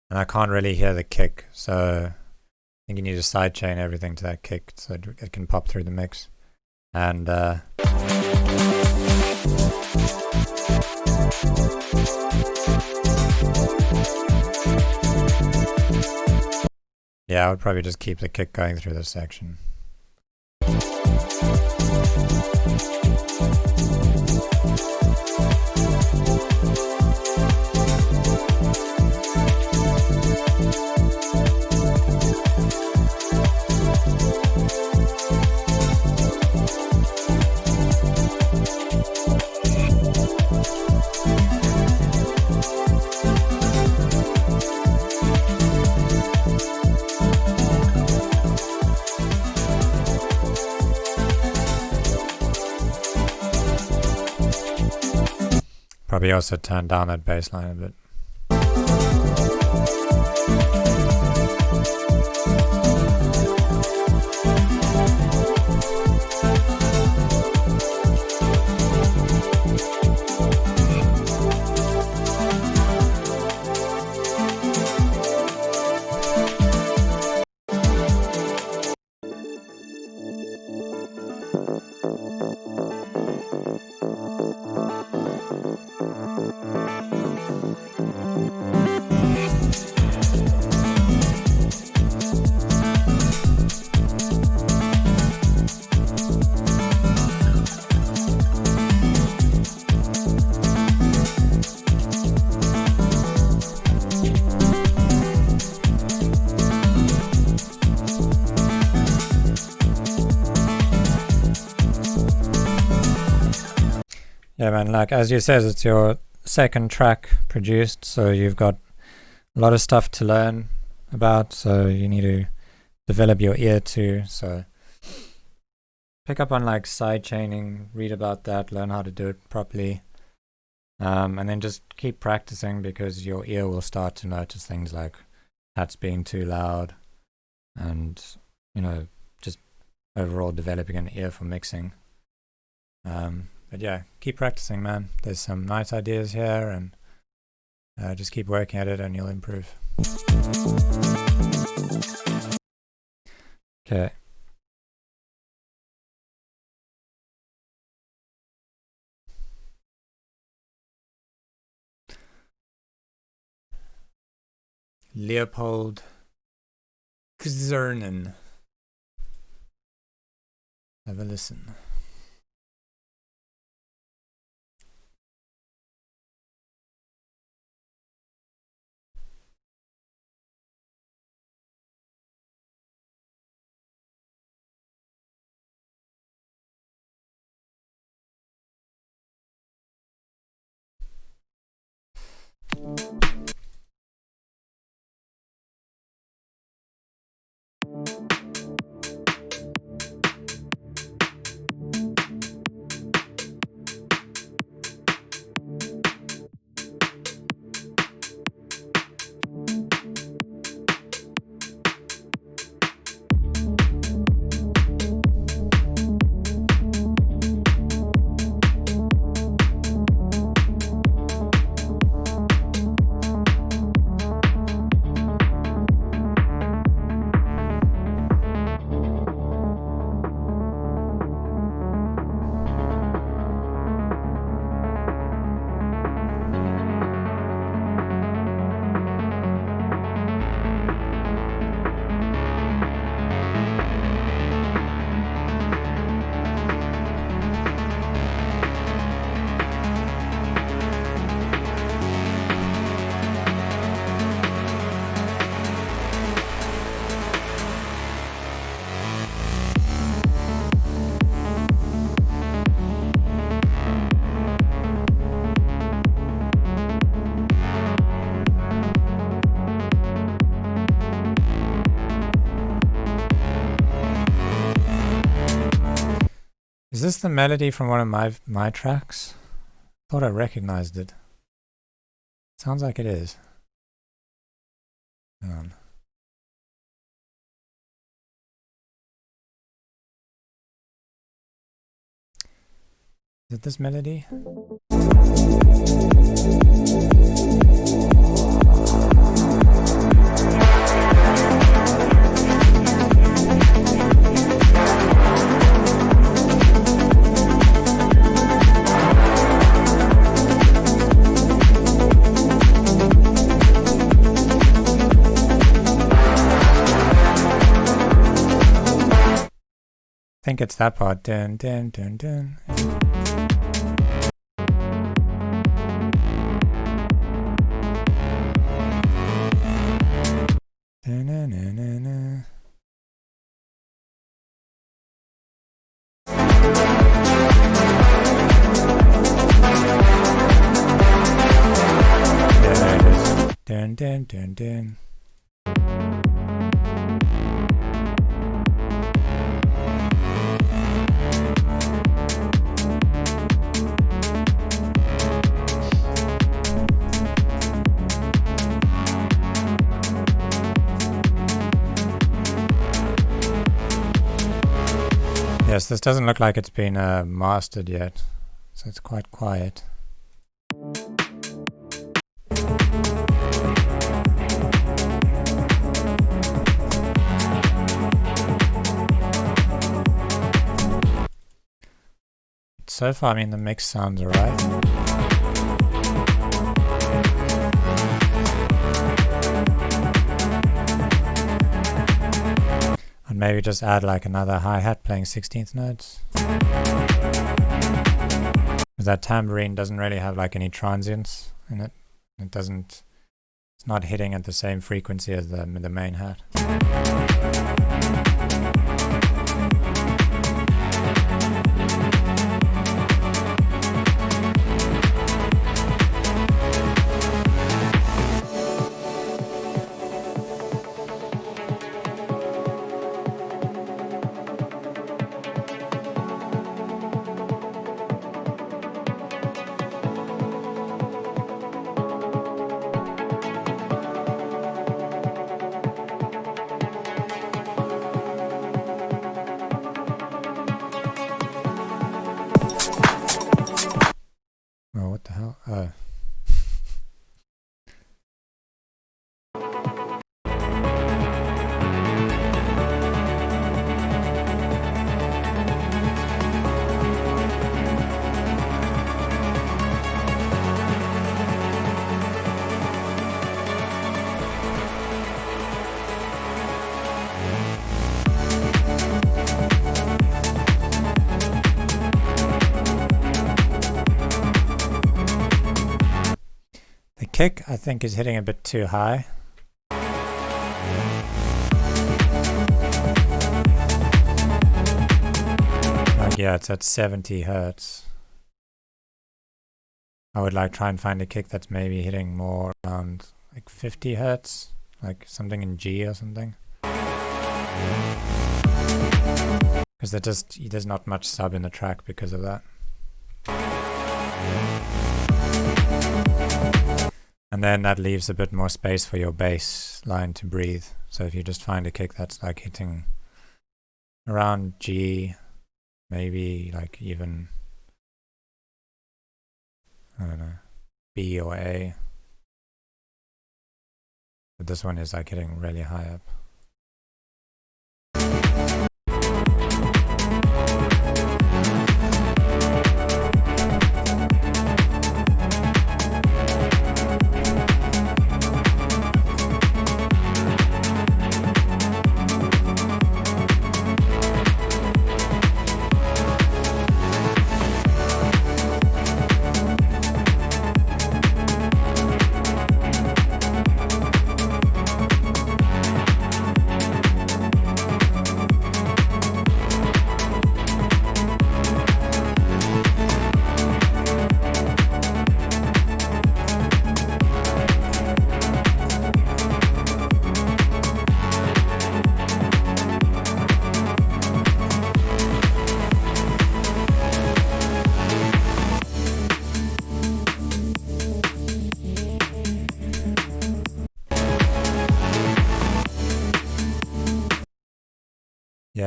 And I can't really hear the kick, so I think you need to sidechain everything to that kick so it can pop through the mix. And yeah, I would probably just keep the kick going through this section. Probably also turn down that bass line a bit. Yeah, man, like as you said, it's your second track produced, so you've got a lot of stuff to learn about, so you need to develop your ear too. So pick up on like side chaining, read about that, learn how to do it properly, and then just keep practicing, because your ear will start to notice things like hats being too loud, and just overall developing an ear for mixing. But yeah, keep practicing, man. There's some nice ideas here, and just keep working at it and you'll improve. Okay. Leopold Czernin. Have a listen. Is this the melody from one of my tracks? Thought I recognized it. Sounds like it is. Hang on. Is it this melody? I think it's that part. Dun, dun, dun, dun. Dun, na, na, na, na. Yeah, there it is. Dun, dun, dun, dun. Yes, this doesn't look like it's been mastered yet, so it's quite quiet. So far, I mean, the mix sounds alright. And maybe just add like another hi-hat playing 16th notes. Because that tambourine doesn't really have like any transients in it. It's not hitting at the same frequency as the main hat. Oh, what the hell? Oh. The kick, I think, is hitting a bit too high. Like, yeah, it's at 70 hertz. I would like try and find a kick that's maybe hitting more around like 50 hertz, like something in G or something. Because there's not much sub in the track because of that. And then that leaves a bit more space for your bass line to breathe. So if you just find a kick that's like hitting around G, maybe like even, I don't know, B or A. But this one is like hitting really high up.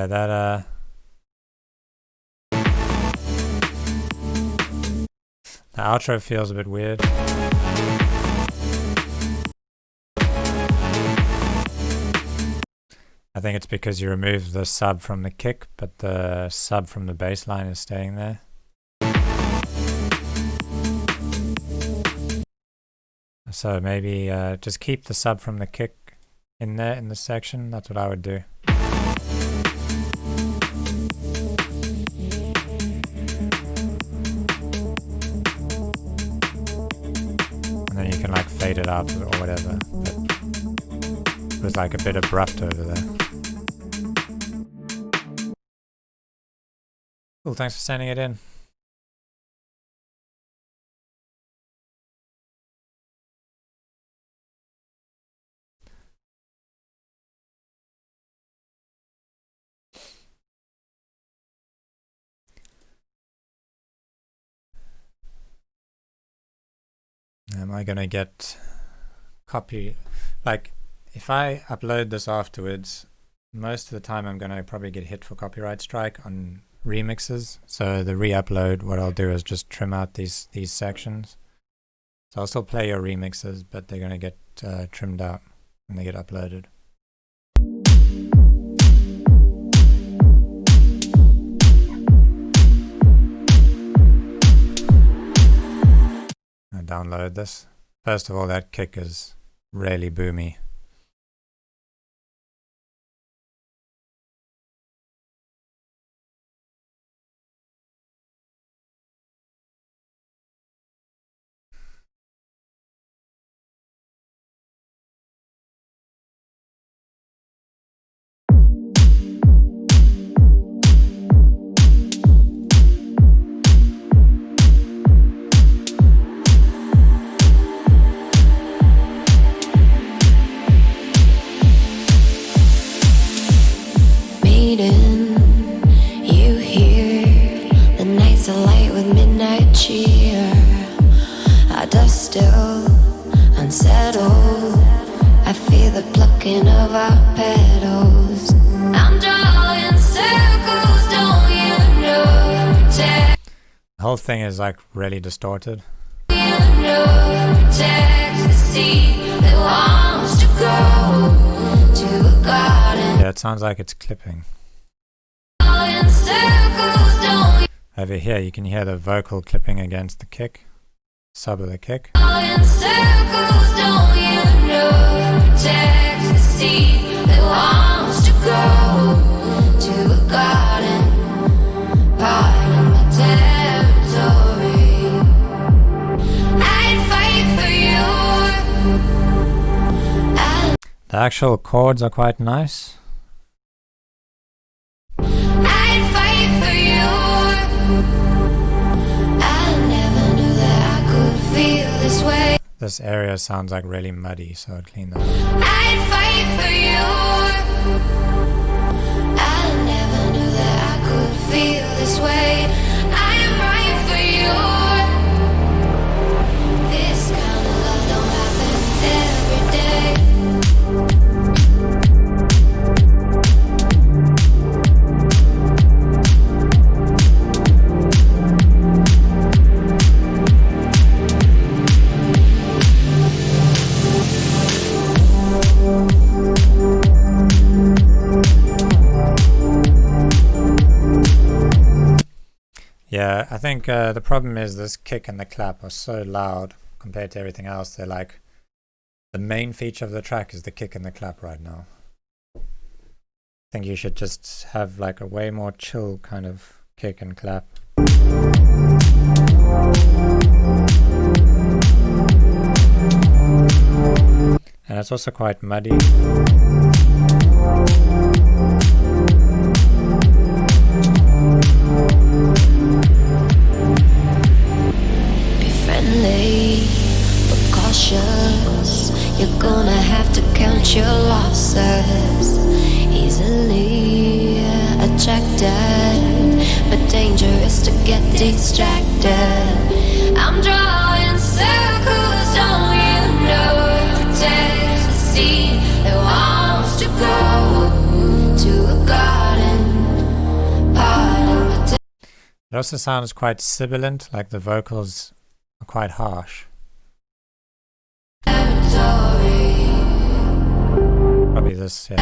Yeah, that the outro feels a bit weird. I think it's because you removed the sub from the kick, but the sub from the bass line is staying there. So maybe just keep the sub from the kick in there in the section. That's what I would do. And then you can like fade it out or whatever. But it was like a bit abrupt over there. Cool, thanks for sending it in. Am I gonna get copy? Like, if I upload this afterwards, most of the time I'm gonna probably get hit for copyright strike on remixes. So the re-upload, what I'll do is just trim out these sections. So I'll still play your remixes, but they're gonna get trimmed out when they get uploaded. I download this. First of all, that kick is really boomy. You hear the nights are light with midnight cheer. Our dust still unsettled. I feel the plucking of our petals. I'm drawing circles, don't you know? Protect. The whole thing is like really distorted. You know, protect the seed that wants to grow to a garden. Yeah, it sounds like it's clipping. Over here you can hear the vocal clipping against the kick, sub of the kick. The actual chords are quite nice. This area sounds like really muddy, so I'll clean that up. I'd fight for you. I never knew that I could feel this way. I am right for you. This kind of love don't happen every day. Yeah, I think the problem is this kick and the clap are so loud compared to everything else. They're like, the main feature of the track is the kick and the clap right now. I think you should just have like a way more chill kind of kick and clap. And it's also quite muddy. But cautious, you're gonna have to count your losses. Easily attracted, but dangerous to get distracted. I'm drawing circles, don't you know? Protect the seed that wants to grow to a garden. It also sounds quite sibilant, like the vocals are quite harsh. Probably this, yeah.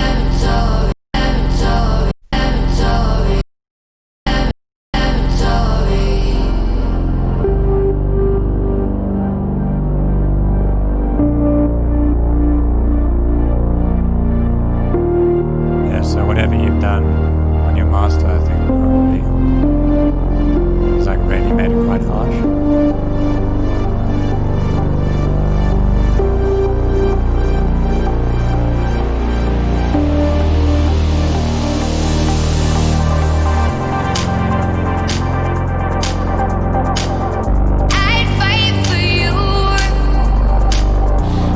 Yeah, so whatever you've done on your master, I think probably is like really made it quite harsh. I'd fight for you.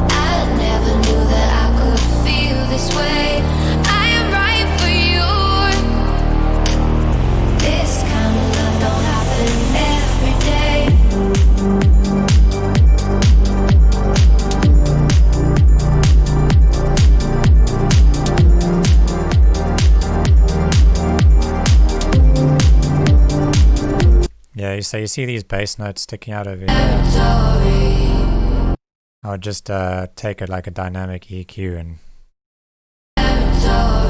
I never knew that I could feel this way. I am right for you. This kind of love don't happen every day. Yeah, so you see these bass notes sticking out over here. Sorry, I would just take it like a dynamic EQ and sorry.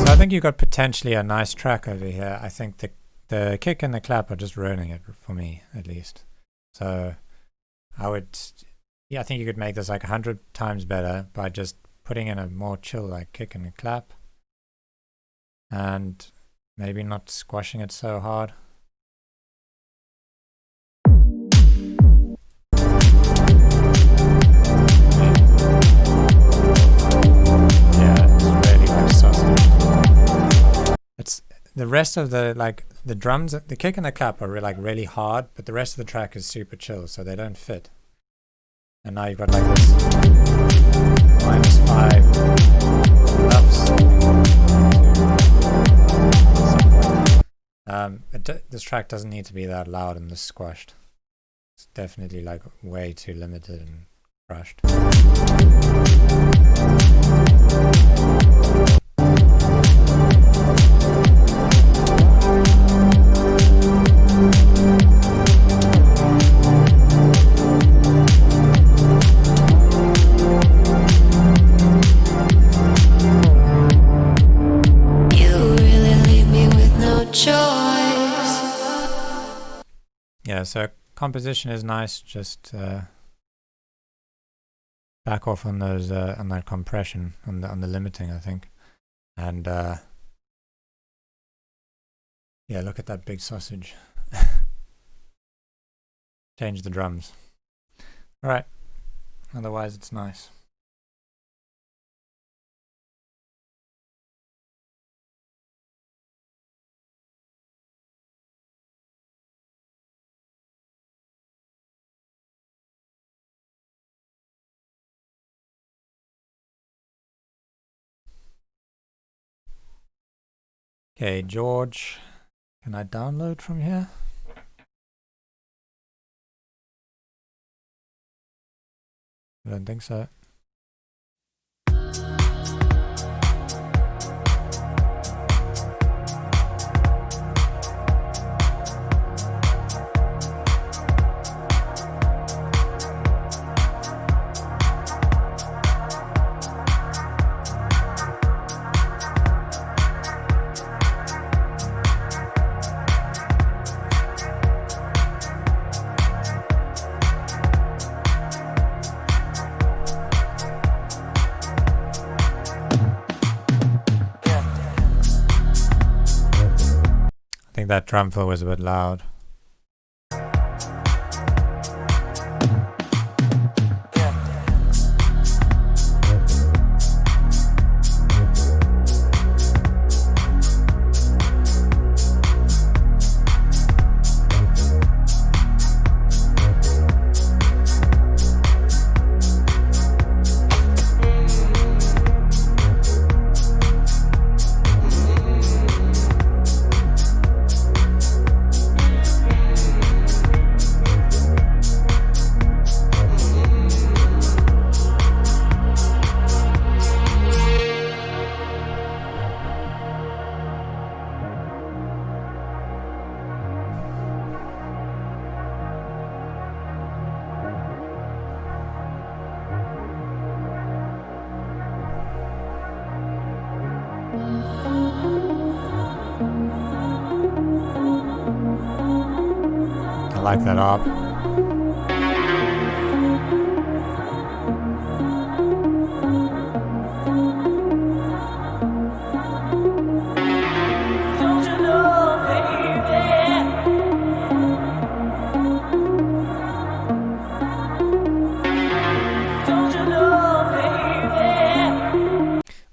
so I think you got potentially a nice track over here. I think the kick and the clap are just ruining it for me, at least. So I would, yeah, I think you could make this like 100 times better by just putting in a more chill like kick and a clap, and maybe not squashing it so hard. Yeah, it's really like sausage. It's the rest of the drums, the kick and the clap are really hard, but the rest of the track is super chill, so they don't fit. And now you've got like this -5 ups. This track doesn't need to be that loud and this squashed. It's definitely like way too limited and crushed. You really leave me with no choice. Yeah, so composition is nice, just back off on those on that compression, on the limiting, I think. And yeah, look at that big sausage. Change the drums. Alright. Otherwise it's nice. Okay, George, can I download from here? I don't think so. I think that drum fill was a bit loud. like that up.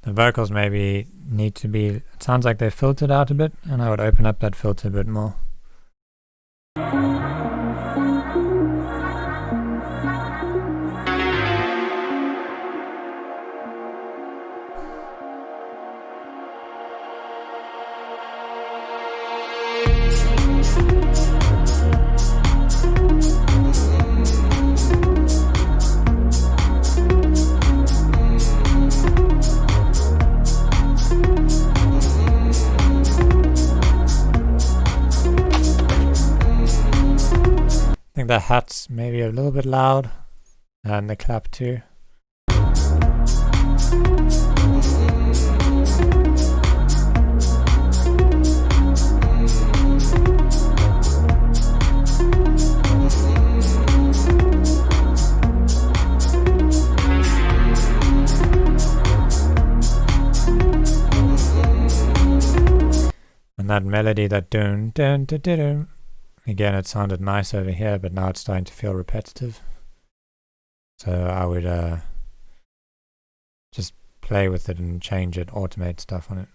The vocals maybe need to be, it sounds like they're filtered out a bit, and I would open up that filter a bit more. I think the hat's maybe a little bit loud, and the clap too. And that melody, that dun dun dun dun dun. Again, it sounded nice over here, but now it's starting to feel repetitive. So I would just play with it and change it, automate stuff on it.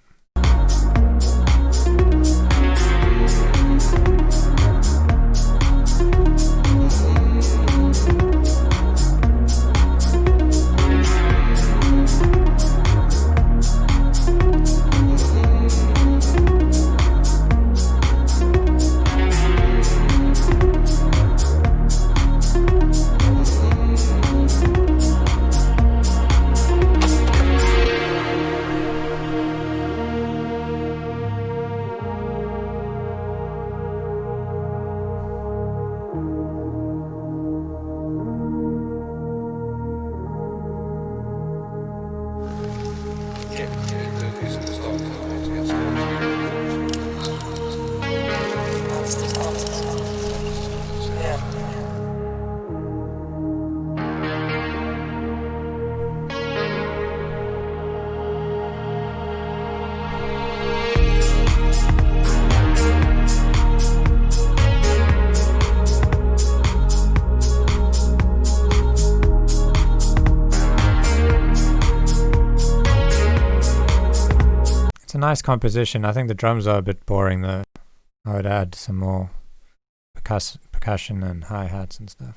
It's a nice composition. I think the drums are a bit boring though. I would add some more percussion and hi-hats and stuff.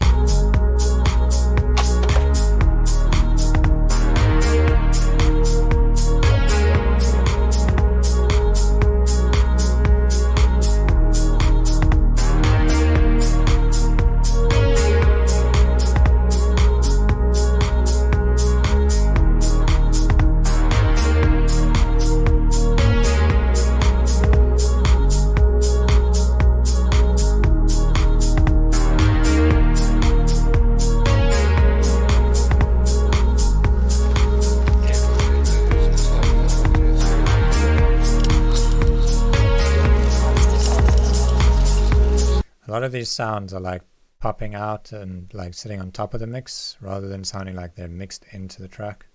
A lot of these sounds are like popping out and like sitting on top of the mix rather than sounding like they're mixed into the track.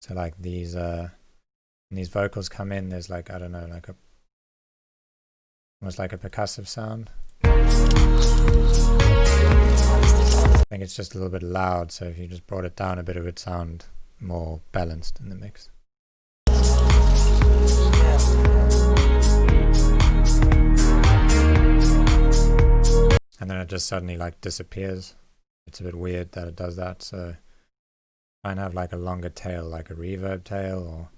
So like these when these vocals come in, there's like, I don't know, like a almost like a percussive sound. I think it's just a little bit loud, so if you just brought it down a bit, it would sound more balanced in the mix. And then it just suddenly like disappears. It's a bit weird that it does that, so try and have like a longer tail, like a reverb tail, or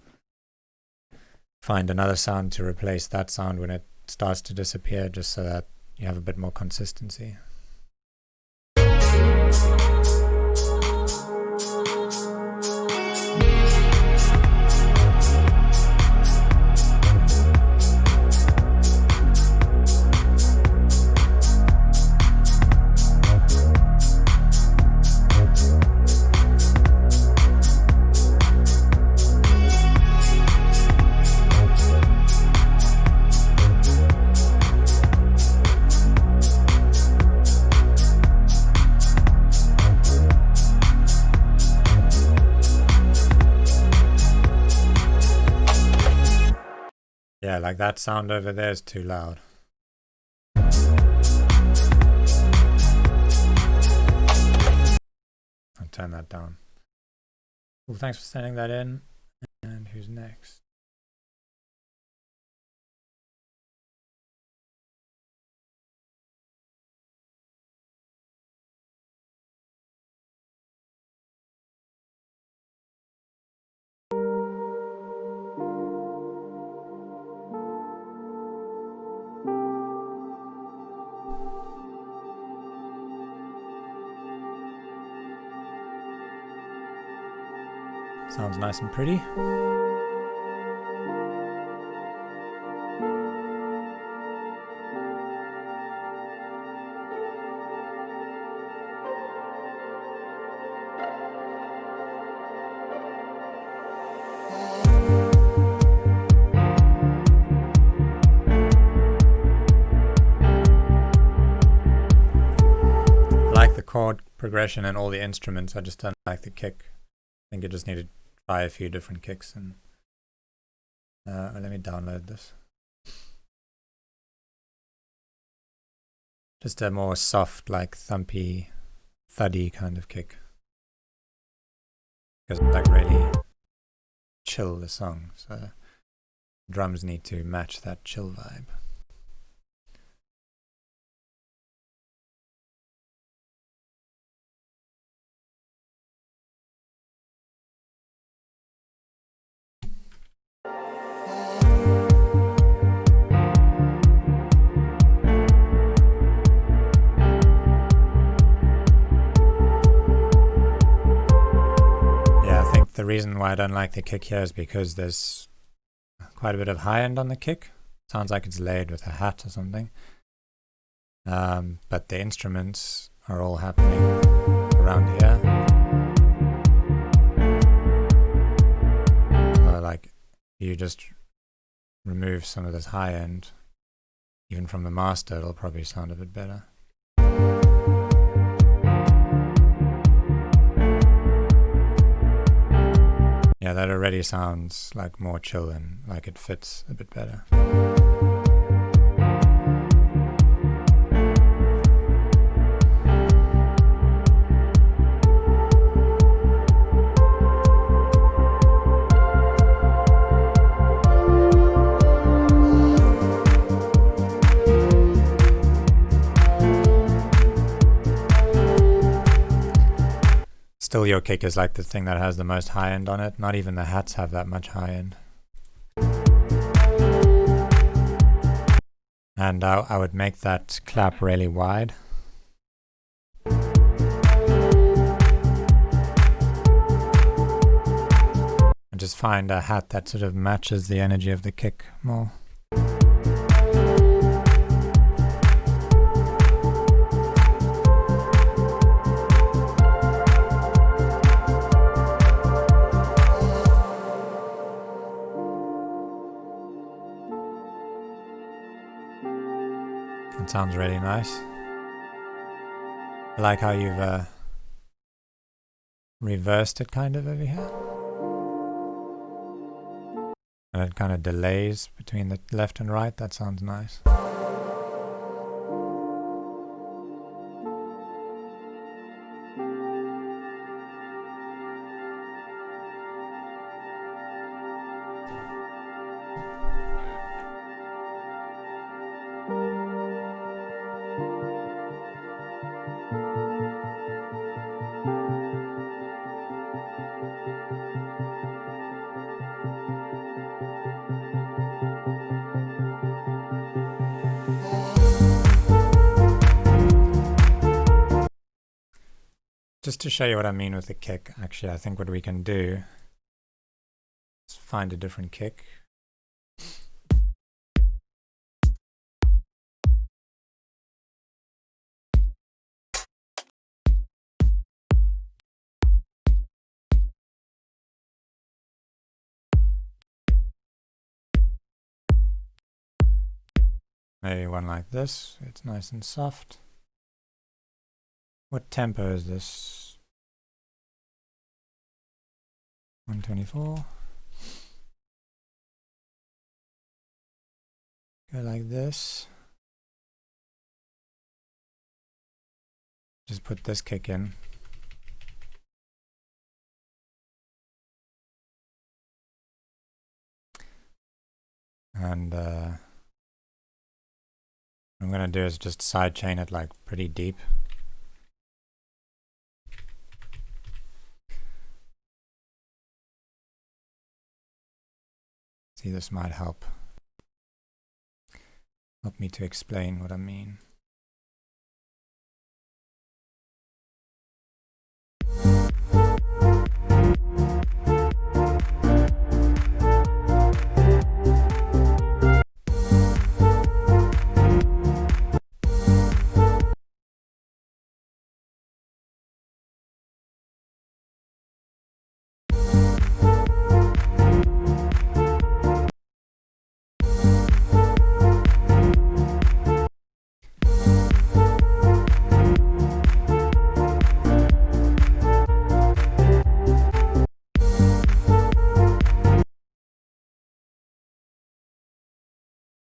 find another sound to replace that sound when it starts to disappear, just so that you have a bit more consistency. Yeah, like that sound over there is too loud. I'll turn that down. Well, thanks for sending that in. And who's next? Sounds nice and pretty. I like the chord progression and all the instruments. I just don't like the kick. I think you just need to try a few different kicks. And let me download this. Just a more soft, like thumpy, thuddy kind of kick. Because like really chill the song. So drums need to match that chill vibe. The reason why I don't like the kick here is because there's quite a bit of high end on the kick. Sounds like it's laid with a hat or something. But the instruments are all happening around here. So like you just remove some of this high end, even from the master, it'll probably sound a bit better. Yeah, that already sounds like more chill and like it fits a bit better. Still, your kick is like the thing that has the most high end on it. Not even the hats have that much high end. And I would make that clap really wide. And just find a hat that sort of matches the energy of the kick more. It sounds really nice. I like how you've reversed it kind of over here. And it kind of delays between the left and right. That sounds nice. Just to show you what I mean with the kick, actually, I think what we can do is find a different kick. Maybe one like this, it's nice and soft. What tempo is this? 124. Go like this. Just put this kick in. And what I'm gonna do is just sidechain it like pretty deep. See, this might help me to explain what I mean.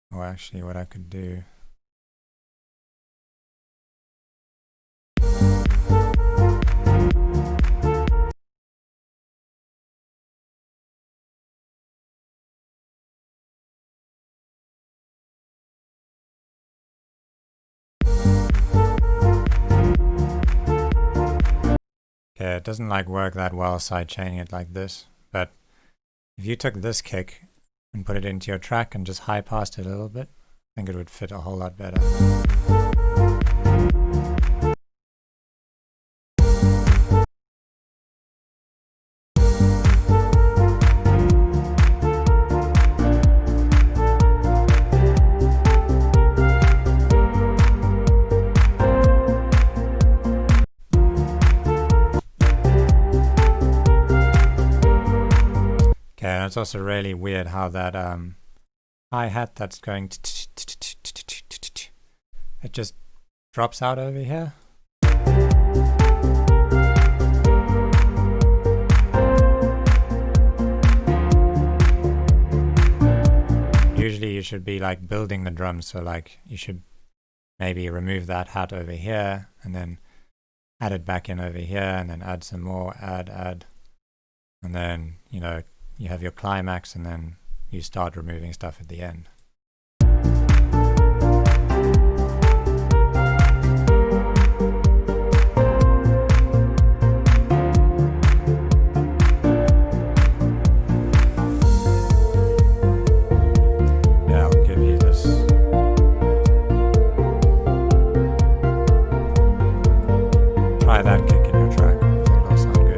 Or actually what I could do. Okay, it doesn't like work that well sidechaining it like this, but if you took this kick and put it into your track and just high passed it a little bit, I think it would fit a whole lot better. Okay, and it's also really weird how that hi-hat that's going it just drops out over here. Usually you should be like building the drums, so like you should maybe remove that hat over here and then add it back in over here and then add some more, add, and then, you know, you have your climax and then you start removing stuff at the end. Yeah, I'll give you this. Try that kick in your track. I think it'll sound good.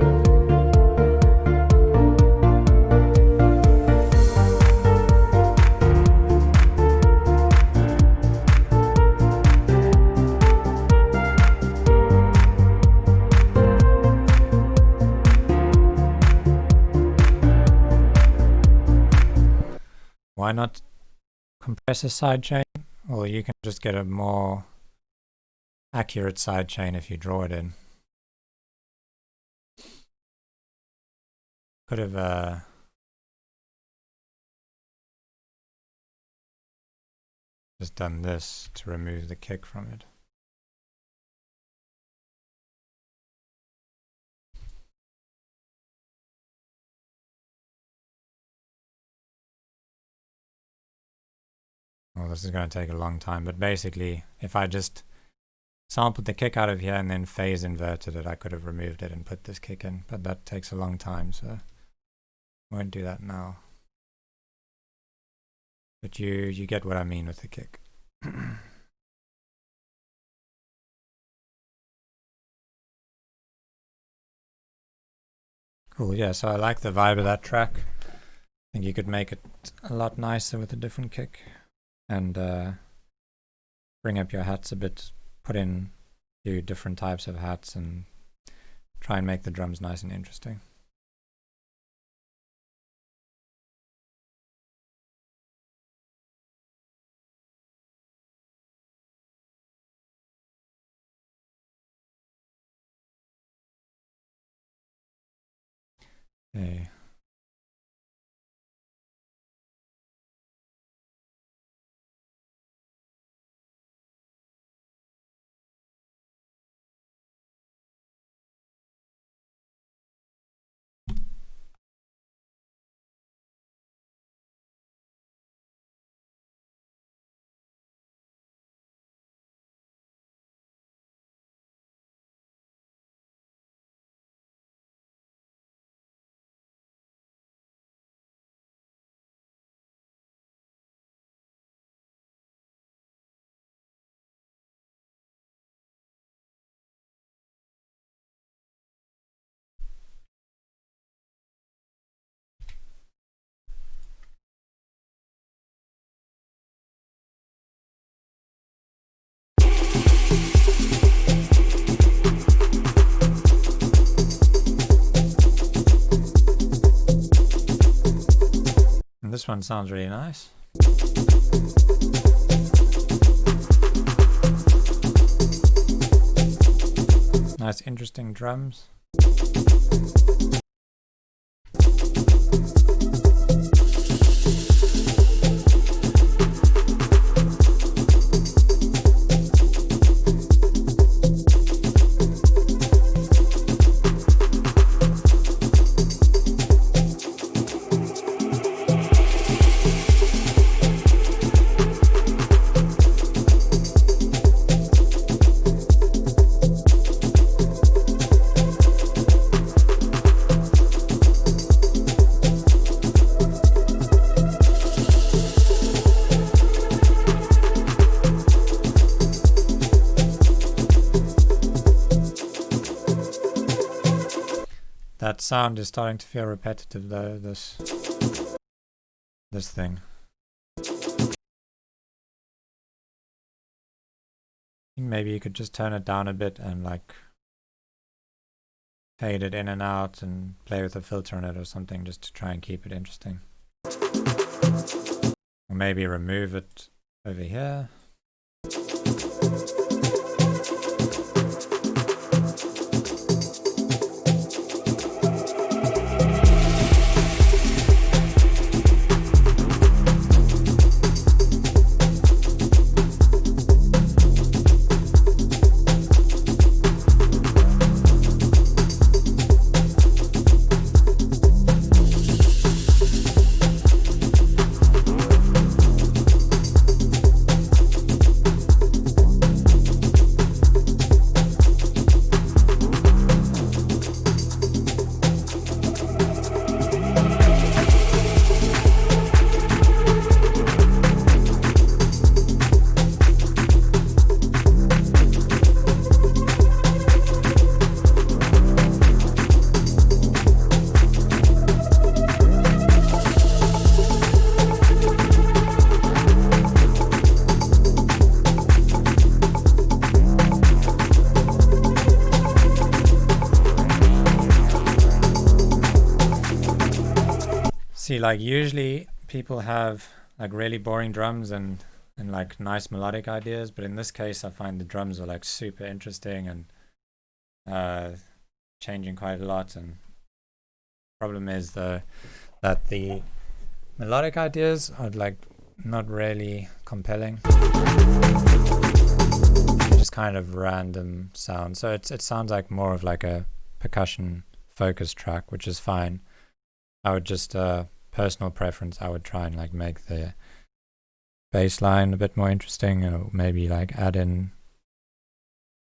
Why not compress a sidechain? Or you can just get a more accurate sidechain if you draw it in. Could have just done this to remove the kick from it. Well, this is going to take a long time, but basically, if I just sampled the kick out of here and then phase inverted it, I could have removed it and put this kick in, but that takes a long time, so I won't do that now. But you get what I mean with the kick. Cool, yeah, so I like the vibe of that track. I think you could make it a lot nicer with a different kick. And bring up your hats a bit, put in a few different types of hats and try and make the drums nice and interesting. Okay. And this one sounds really nice. Nice, interesting drums. That sound is starting to feel repetitive though, this thing. I think maybe you could just turn it down a bit and like fade it in and out and play with a filter on it or something just to try and keep it interesting. Or maybe remove it over here. See, like usually people have like really boring drums and like nice melodic ideas, but in this case I find the drums are like super interesting and changing quite a lot. And problem is that the melodic ideas are like not really compelling. Just kind of random sound. So it sounds like more of like a percussion focused track, which is fine. I would just personal preference, I would try and like make the bass line a bit more interesting, or maybe like add in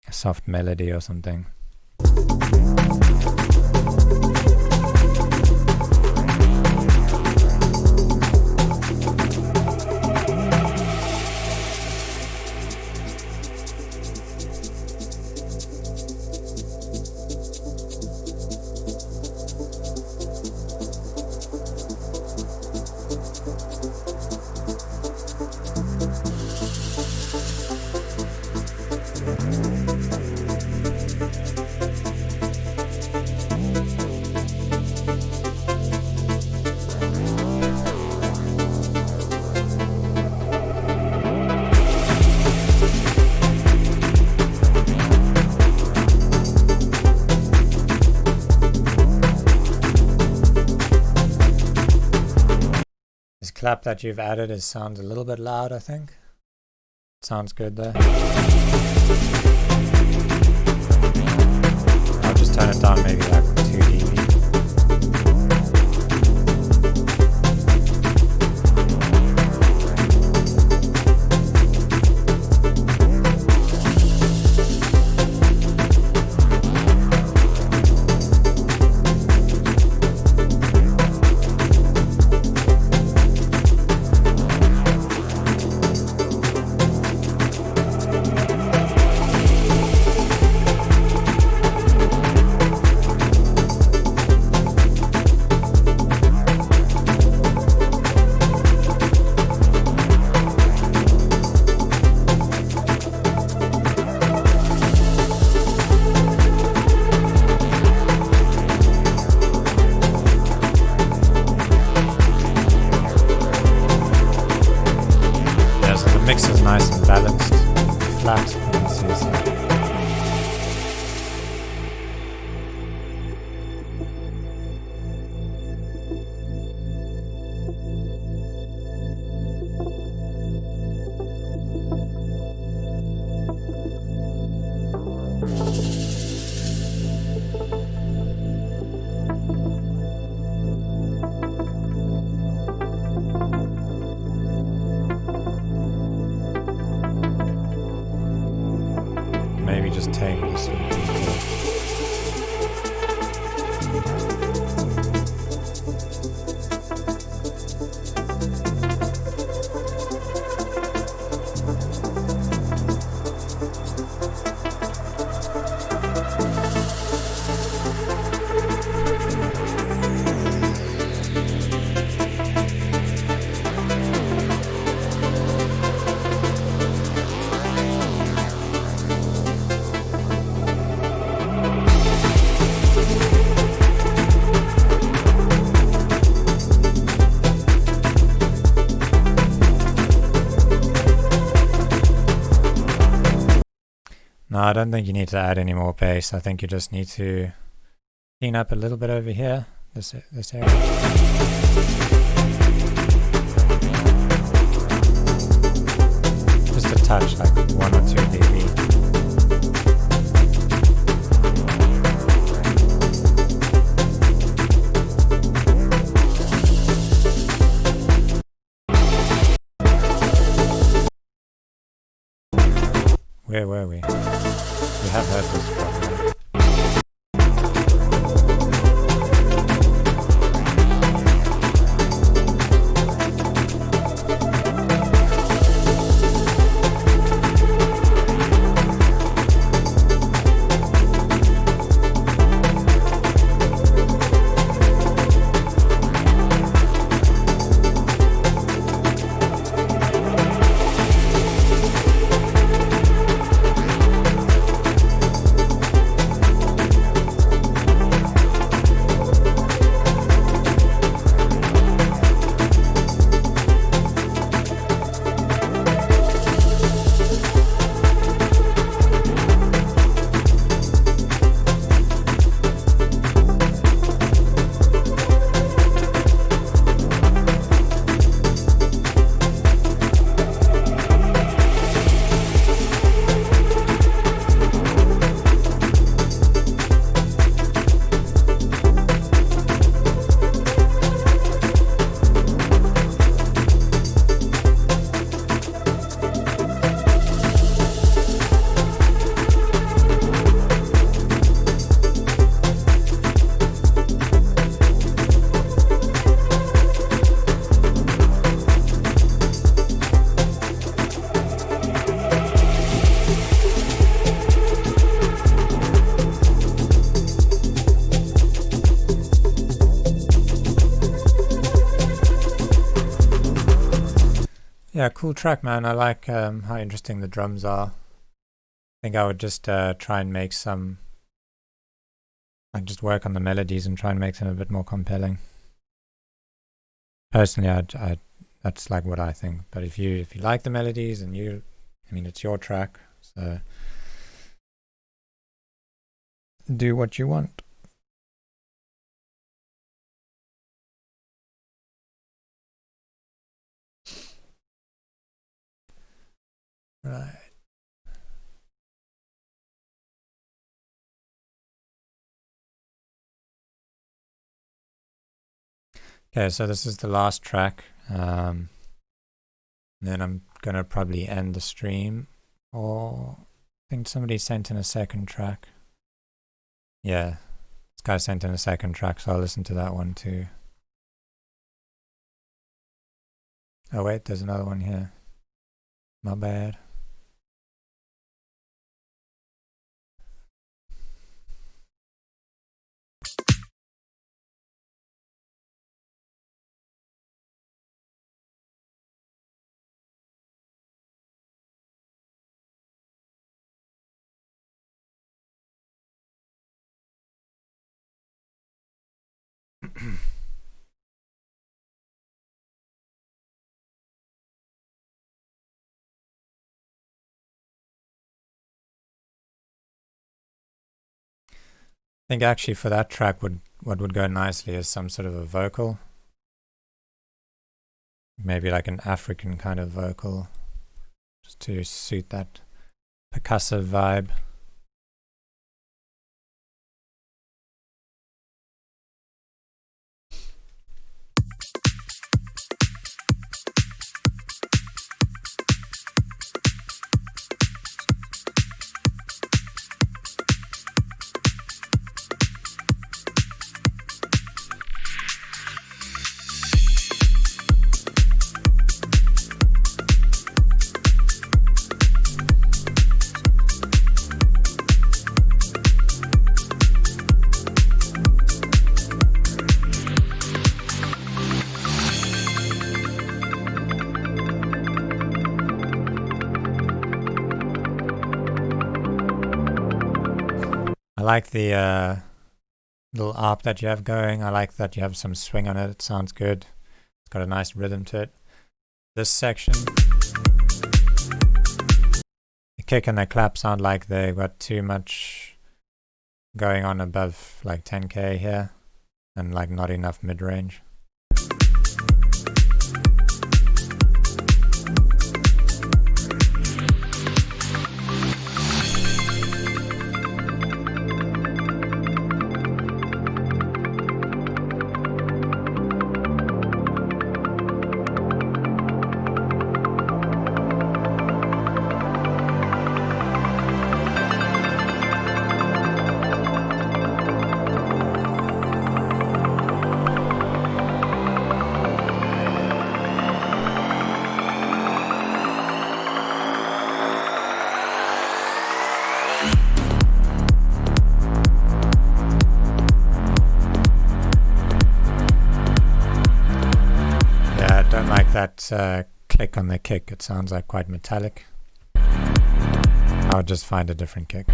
a soft melody or something. Clap that you've added sounds a little bit loud, I think. Sounds good there. I'll just turn it down maybe like 2 dB. nice and balanced, flat. You can see it's like maybe just take this one. No, I don't think you need to add any more bass. I think you just need to clean up a little bit over here, this area. Just a touch, like 1 or 2 dB. Where were we? We have heard this problem. Yeah, cool track, man. I like how interesting the drums are. I think I would just try and make some, like just work on the melodies and try and make them a bit more compelling. Personally, I that's like what I think. But if you like the melodies and I mean, it's your track, so do what you want. Right. Okay, so this is the last track. Then I'm gonna probably end the stream, or I think somebody sent in a second track. Yeah, this guy sent in a second track, so I'll listen to that one too. Oh wait, there's another one here. My bad. think actually for that track what would go nicely is some sort of a vocal. Maybe like an African kind of vocal, just to suit that percussive vibe. I like the little arp that you have going. I like that you have some swing on it. It sounds good. It's got a nice rhythm to it. This section, the kick and the clap sound like they've got too much going on above like 10k here, and like not enough mid-range. That click on the kick, it sounds like quite metallic. I would just find a different kick.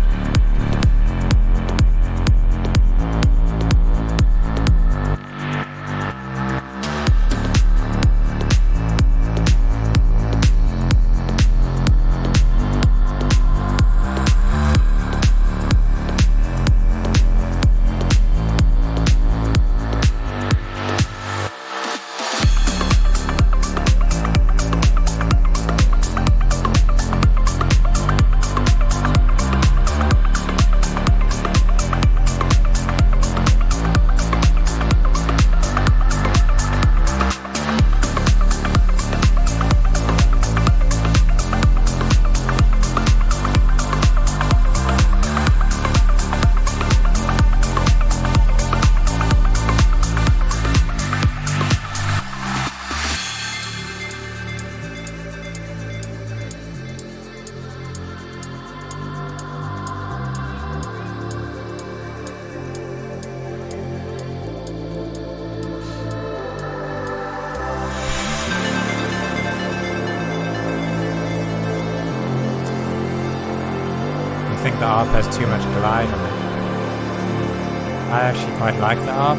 I think the ARP has too much glide on it. I actually quite like the ARP.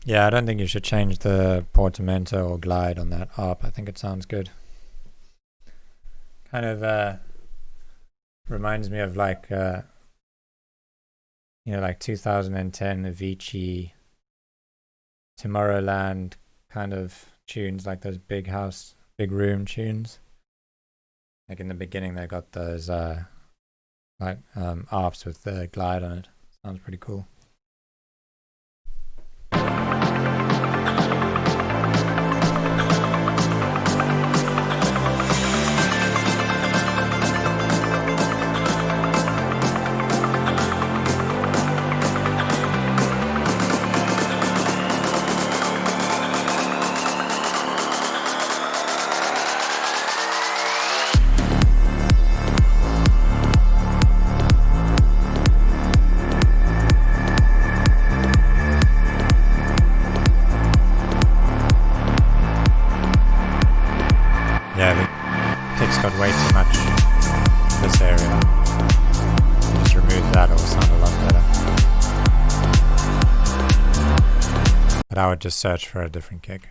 Yeah, I don't think you should change the portamento or glide on that ARP. I think it sounds good. Kind of reminds me of like, like 2010 Avicii, Tomorrowland kind of tunes, like those big house, big room tunes. Like in the beginning, they got those ARPs with the glide on it. Sounds pretty cool. Yeah, the kick's got way too much in this area. Just remove that, it'll sound a lot better. But I would just search for a different kick.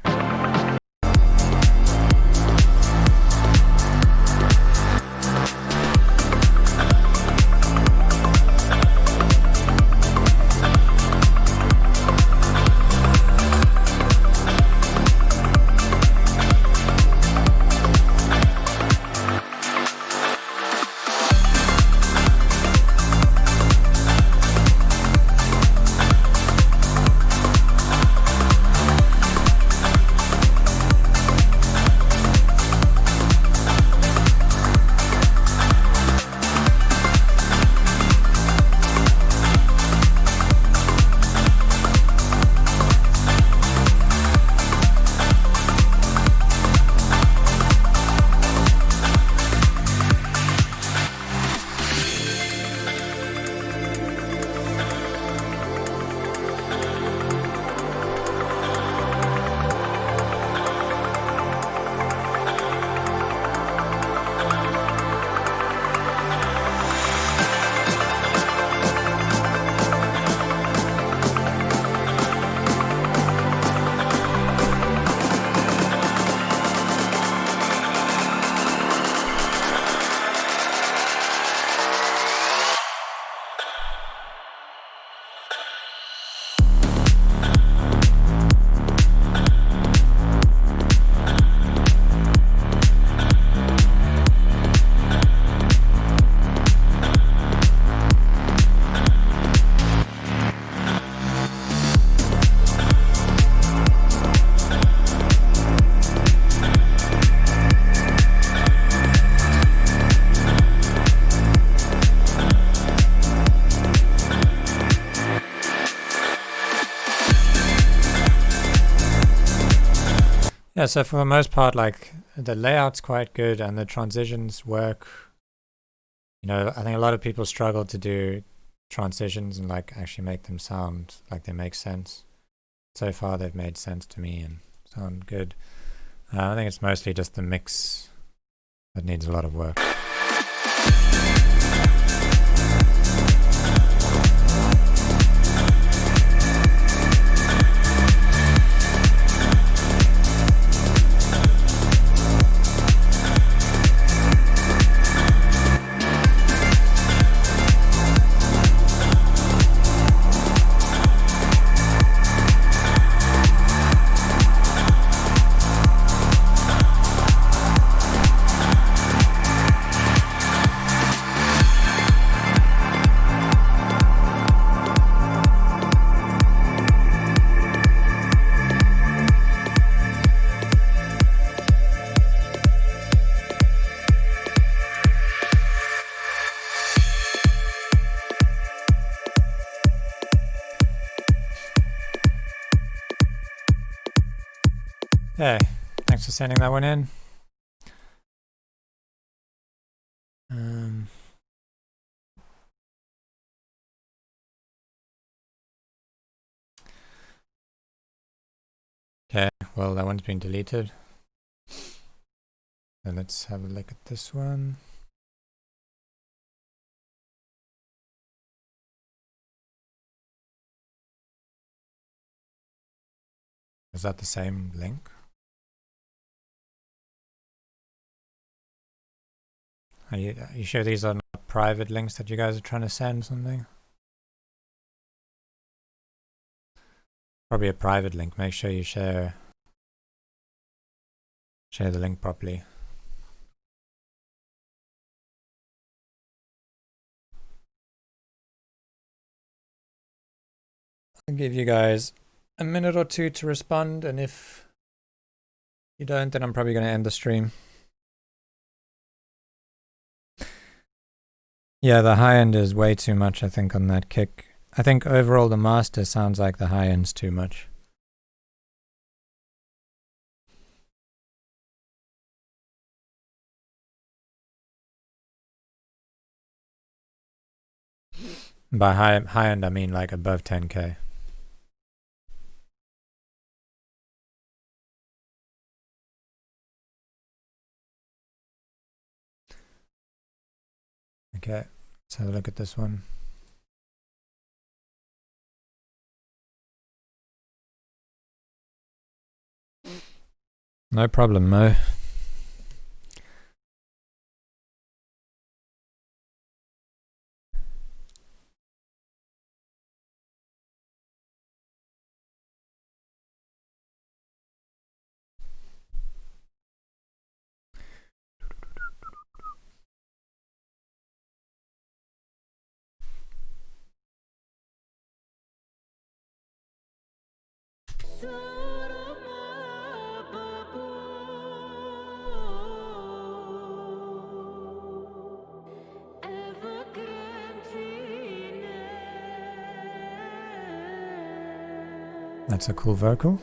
Yeah, so for the most part, like, the layout's quite good and the transitions work. You know, I think a lot of people struggle to do transitions and like actually make them sound like they make sense. So far they've made sense to me and sound good. I think it's mostly just the mix that needs a lot of work. Hey, thanks for sending that one in. Okay, well, that one's been deleted. Then let's have a look at this one. Is that the same link? Are you sure these are not private links that you guys are trying to send something? Probably a private link. Make sure you share the link properly. I'll give you guys a minute or two to respond, and if you don't, then I'm probably going to end the stream. Yeah, the high end is way too much, I think, on that kick. I think overall the master sounds like the high end's too much. By high end, I mean like above 10K. Okay, let's have a look at this one. No problem, Mo. That's a cool vocal.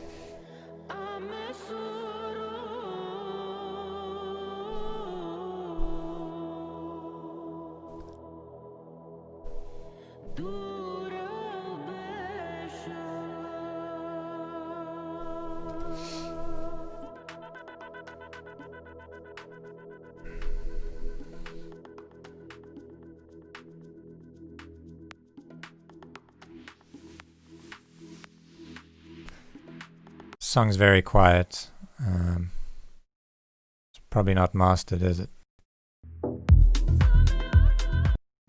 Song's very quiet. It's probably not mastered, is it?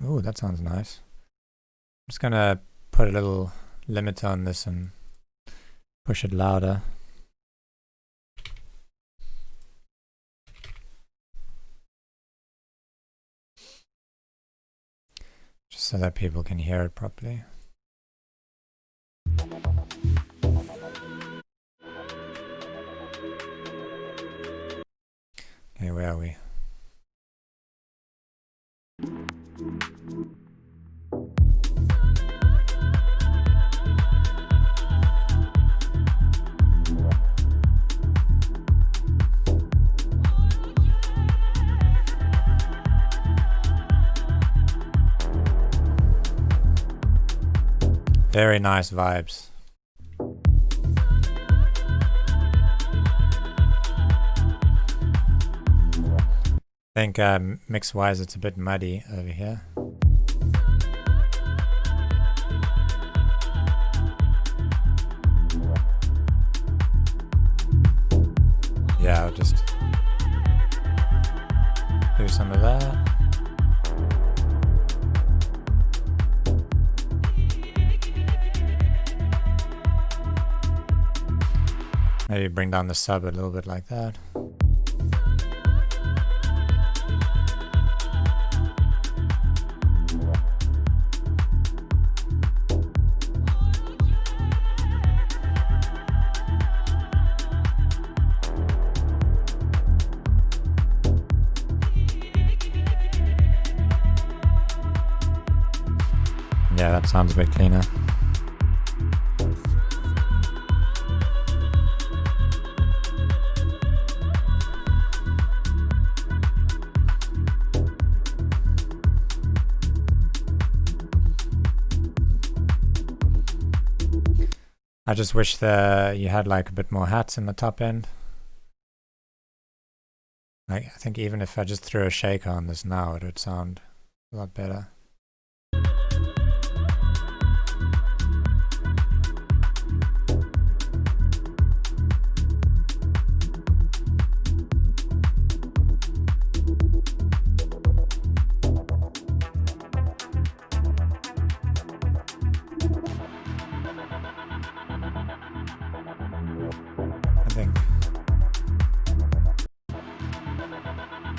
Ooh, that sounds nice. I'm just gonna put a little limiter on this and push it louder. Just so that people can hear it properly. Okay, where are we? Very nice vibes. I think mix-wise it's a bit muddy over here. Yeah, I'll just do some of that. Maybe bring down the sub a little bit like that. Yeah, that sounds a bit cleaner. I just wish you had like a bit more hats in the top end. Like, I think even if I just threw a shaker on this now, it would sound a lot better.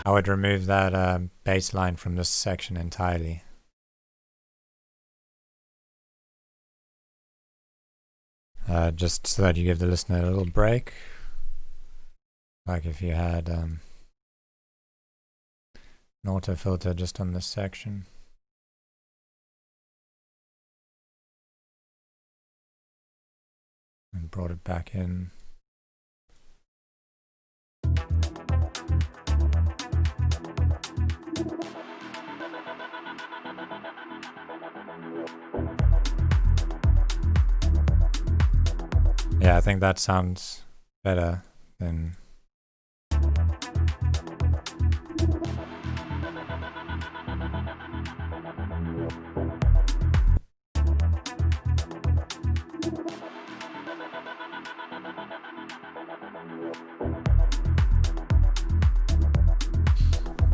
I would remove that bass line from this section entirely. Just so that you give the listener a little break. Like if you had an auto filter just on this section. And brought it back in. Yeah, I think that sounds better than...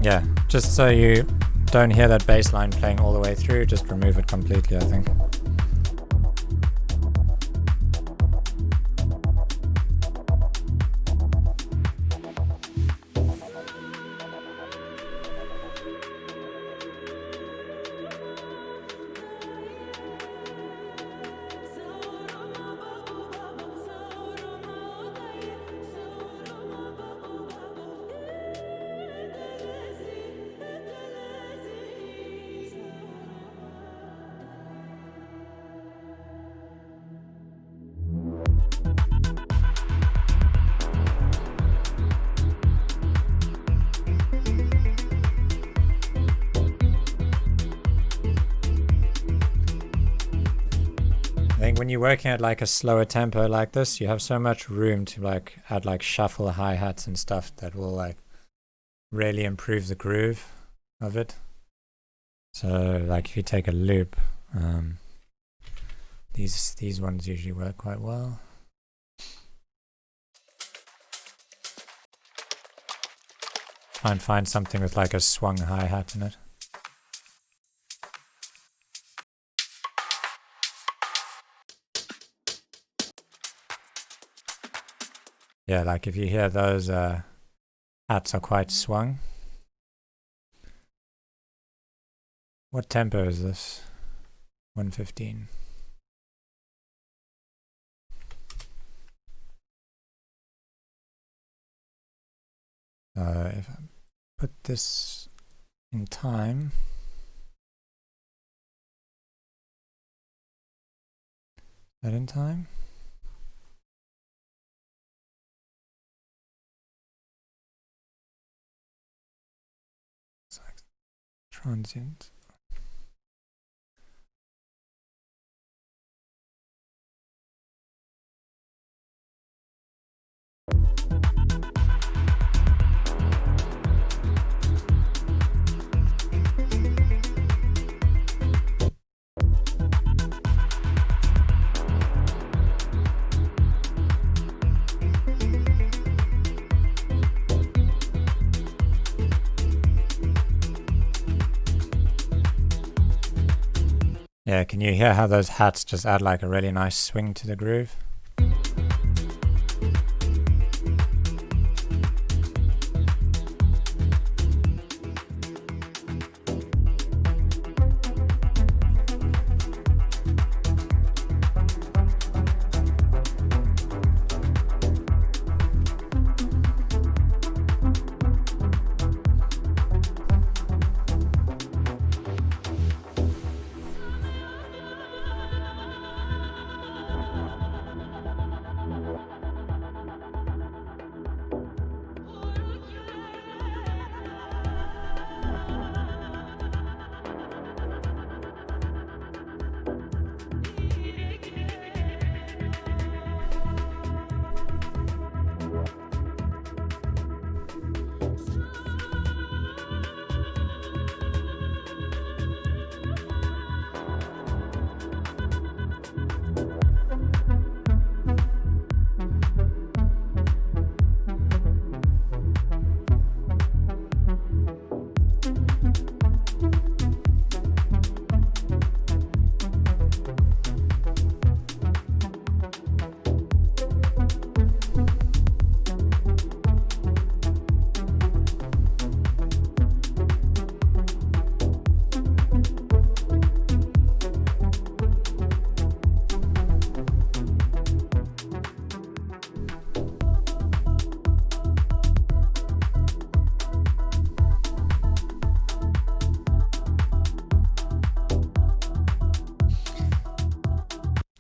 Yeah, just so you don't hear that bass line playing all the way through, just remove it completely, I think. I think when you're working at like a slower tempo like this, you have so much room to like add like shuffle hi-hats and stuff that will like really improve the groove of it. So like if you take a loop, these ones usually work quite well. Try and find something with like a swung hi-hat in it. Yeah, like if you hear those hats are quite swung. What tempo is this? 115. If I put this in time, is that in time? It's like transient. Yeah, can you hear how those hats just add like a really nice swing to the groove?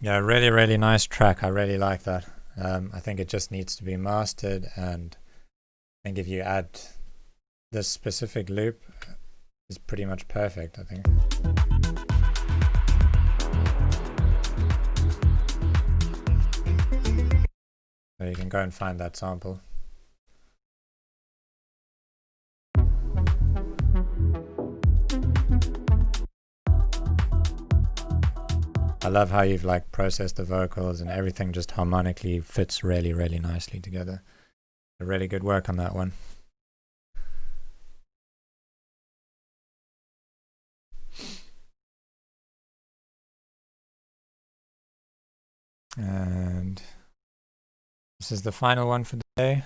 Yeah, really, really nice track. I really like that. I think it just needs to be mastered, and I think if you add this specific loop, it's pretty much perfect, I think. So you can go and find that sample. I love how you've like processed the vocals and everything just harmonically fits really, really nicely together. A really good work on that one. And this is the final one for the day.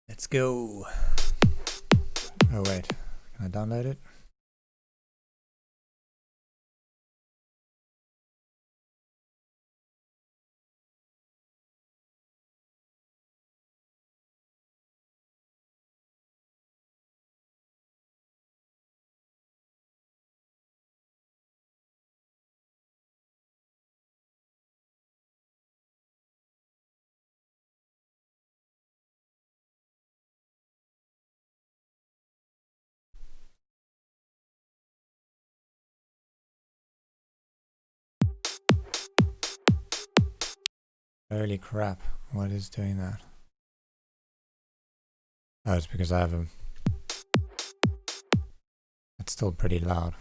Let's go. Oh wait, can I download it? Holy crap, what is doing that? Oh, it's because I have a... It's still pretty loud.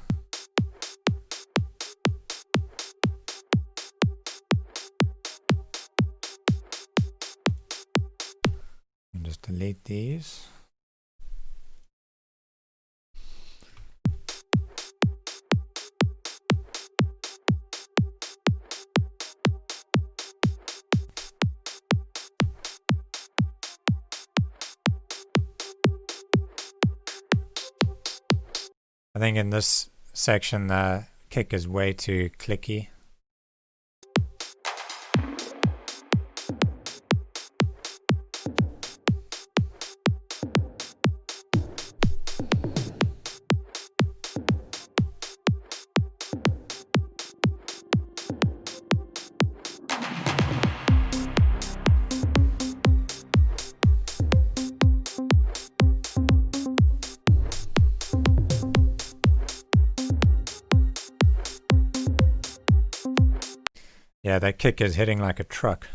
And just delete these. I think in this section the kick is way too clicky. Yeah, that kick is hitting like a truck.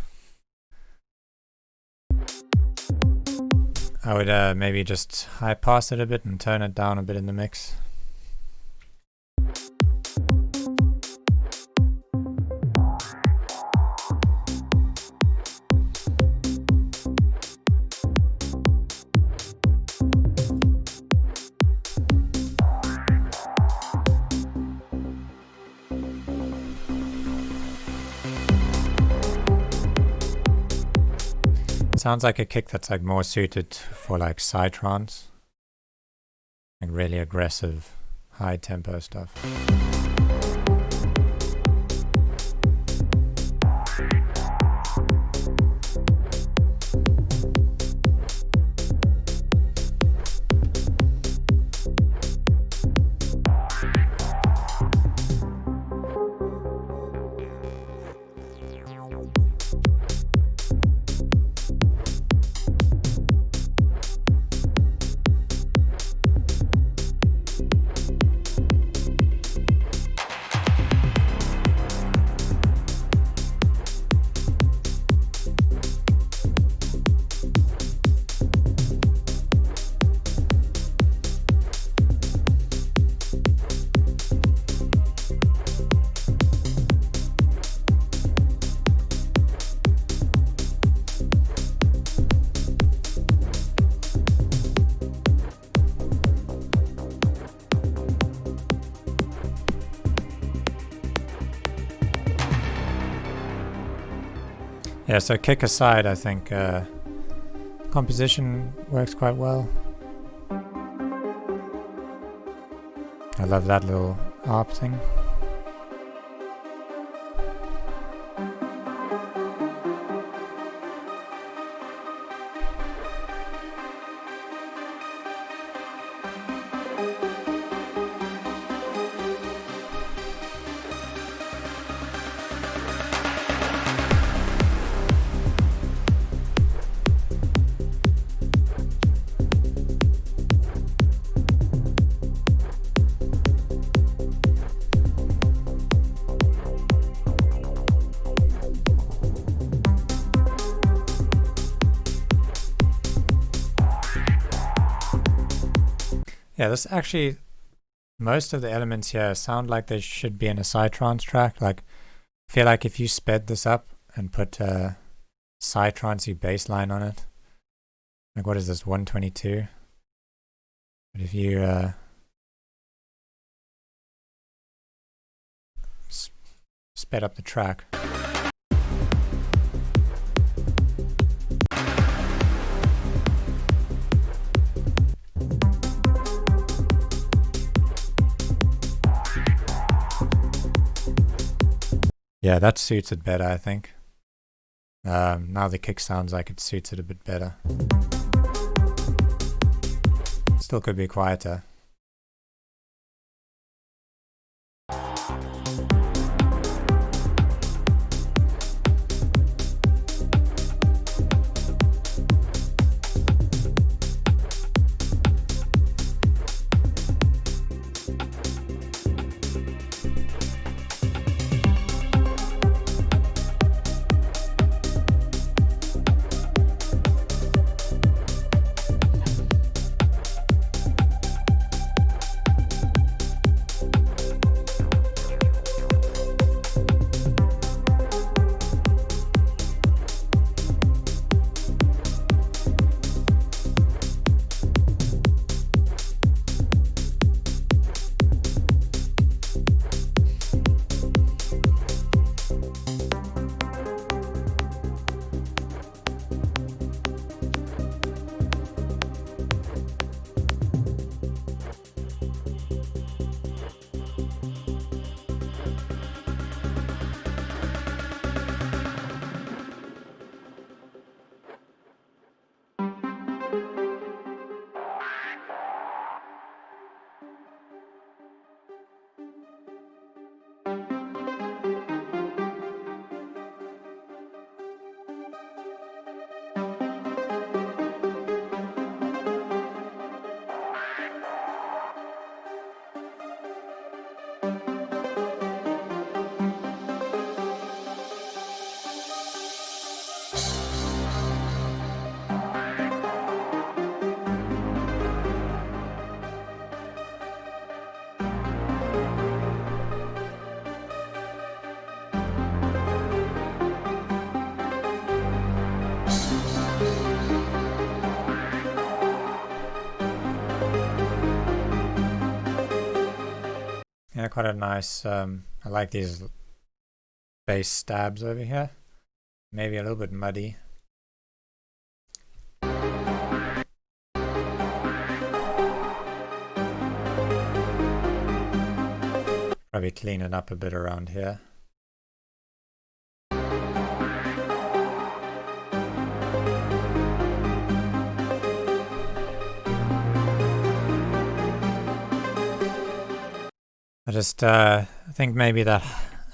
I would maybe just high pass it a bit and turn it down a bit in the mix. Sounds like a kick that's like more suited for like psytrance, like really aggressive, high tempo stuff. Yeah, so kick aside, I think composition works quite well. I love that little ARP thing. Yeah, this actually, most of the elements here sound like they should be in a psytrance track. Like, I feel like if you sped this up and put a psytrancey bass line on it, like what is this, 122? But if you sped up the track. Yeah, that suits it better, I think. Now the kick sounds like it suits it a bit better. Still could be quieter. Yeah, quite a nice, I like these bass stabs over here. Maybe a little bit muddy. Probably clean it up a bit around here. I just think maybe that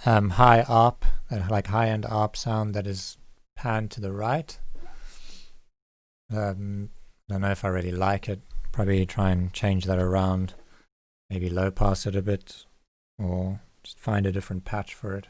high ARP, that like high-end ARP sound that is panned to the right. Don't know if I really like it. Probably try and change that around. Maybe low pass it a bit, or just find a different patch for it.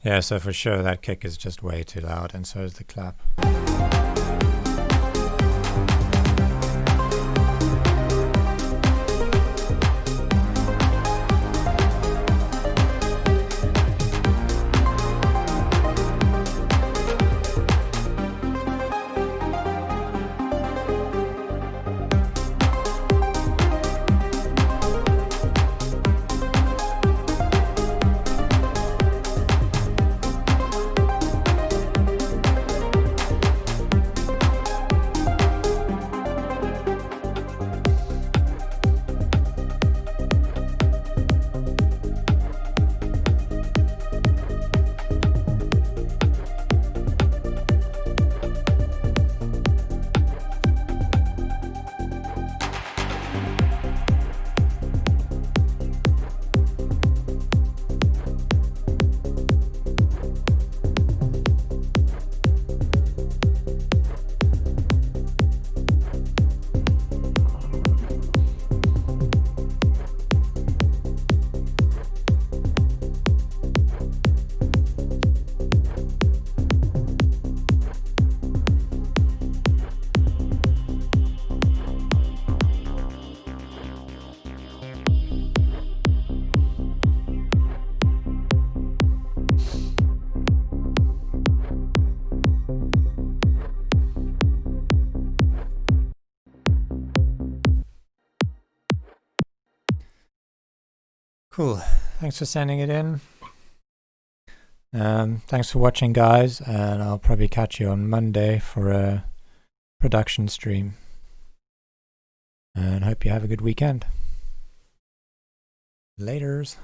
Yeah, so for sure that kick is just way too loud, and so is the clap. Cool. Thanks for sending it in. Thanks for watching, guys, and I'll probably catch you on Monday for a production stream. And hope you have a good weekend. Laters.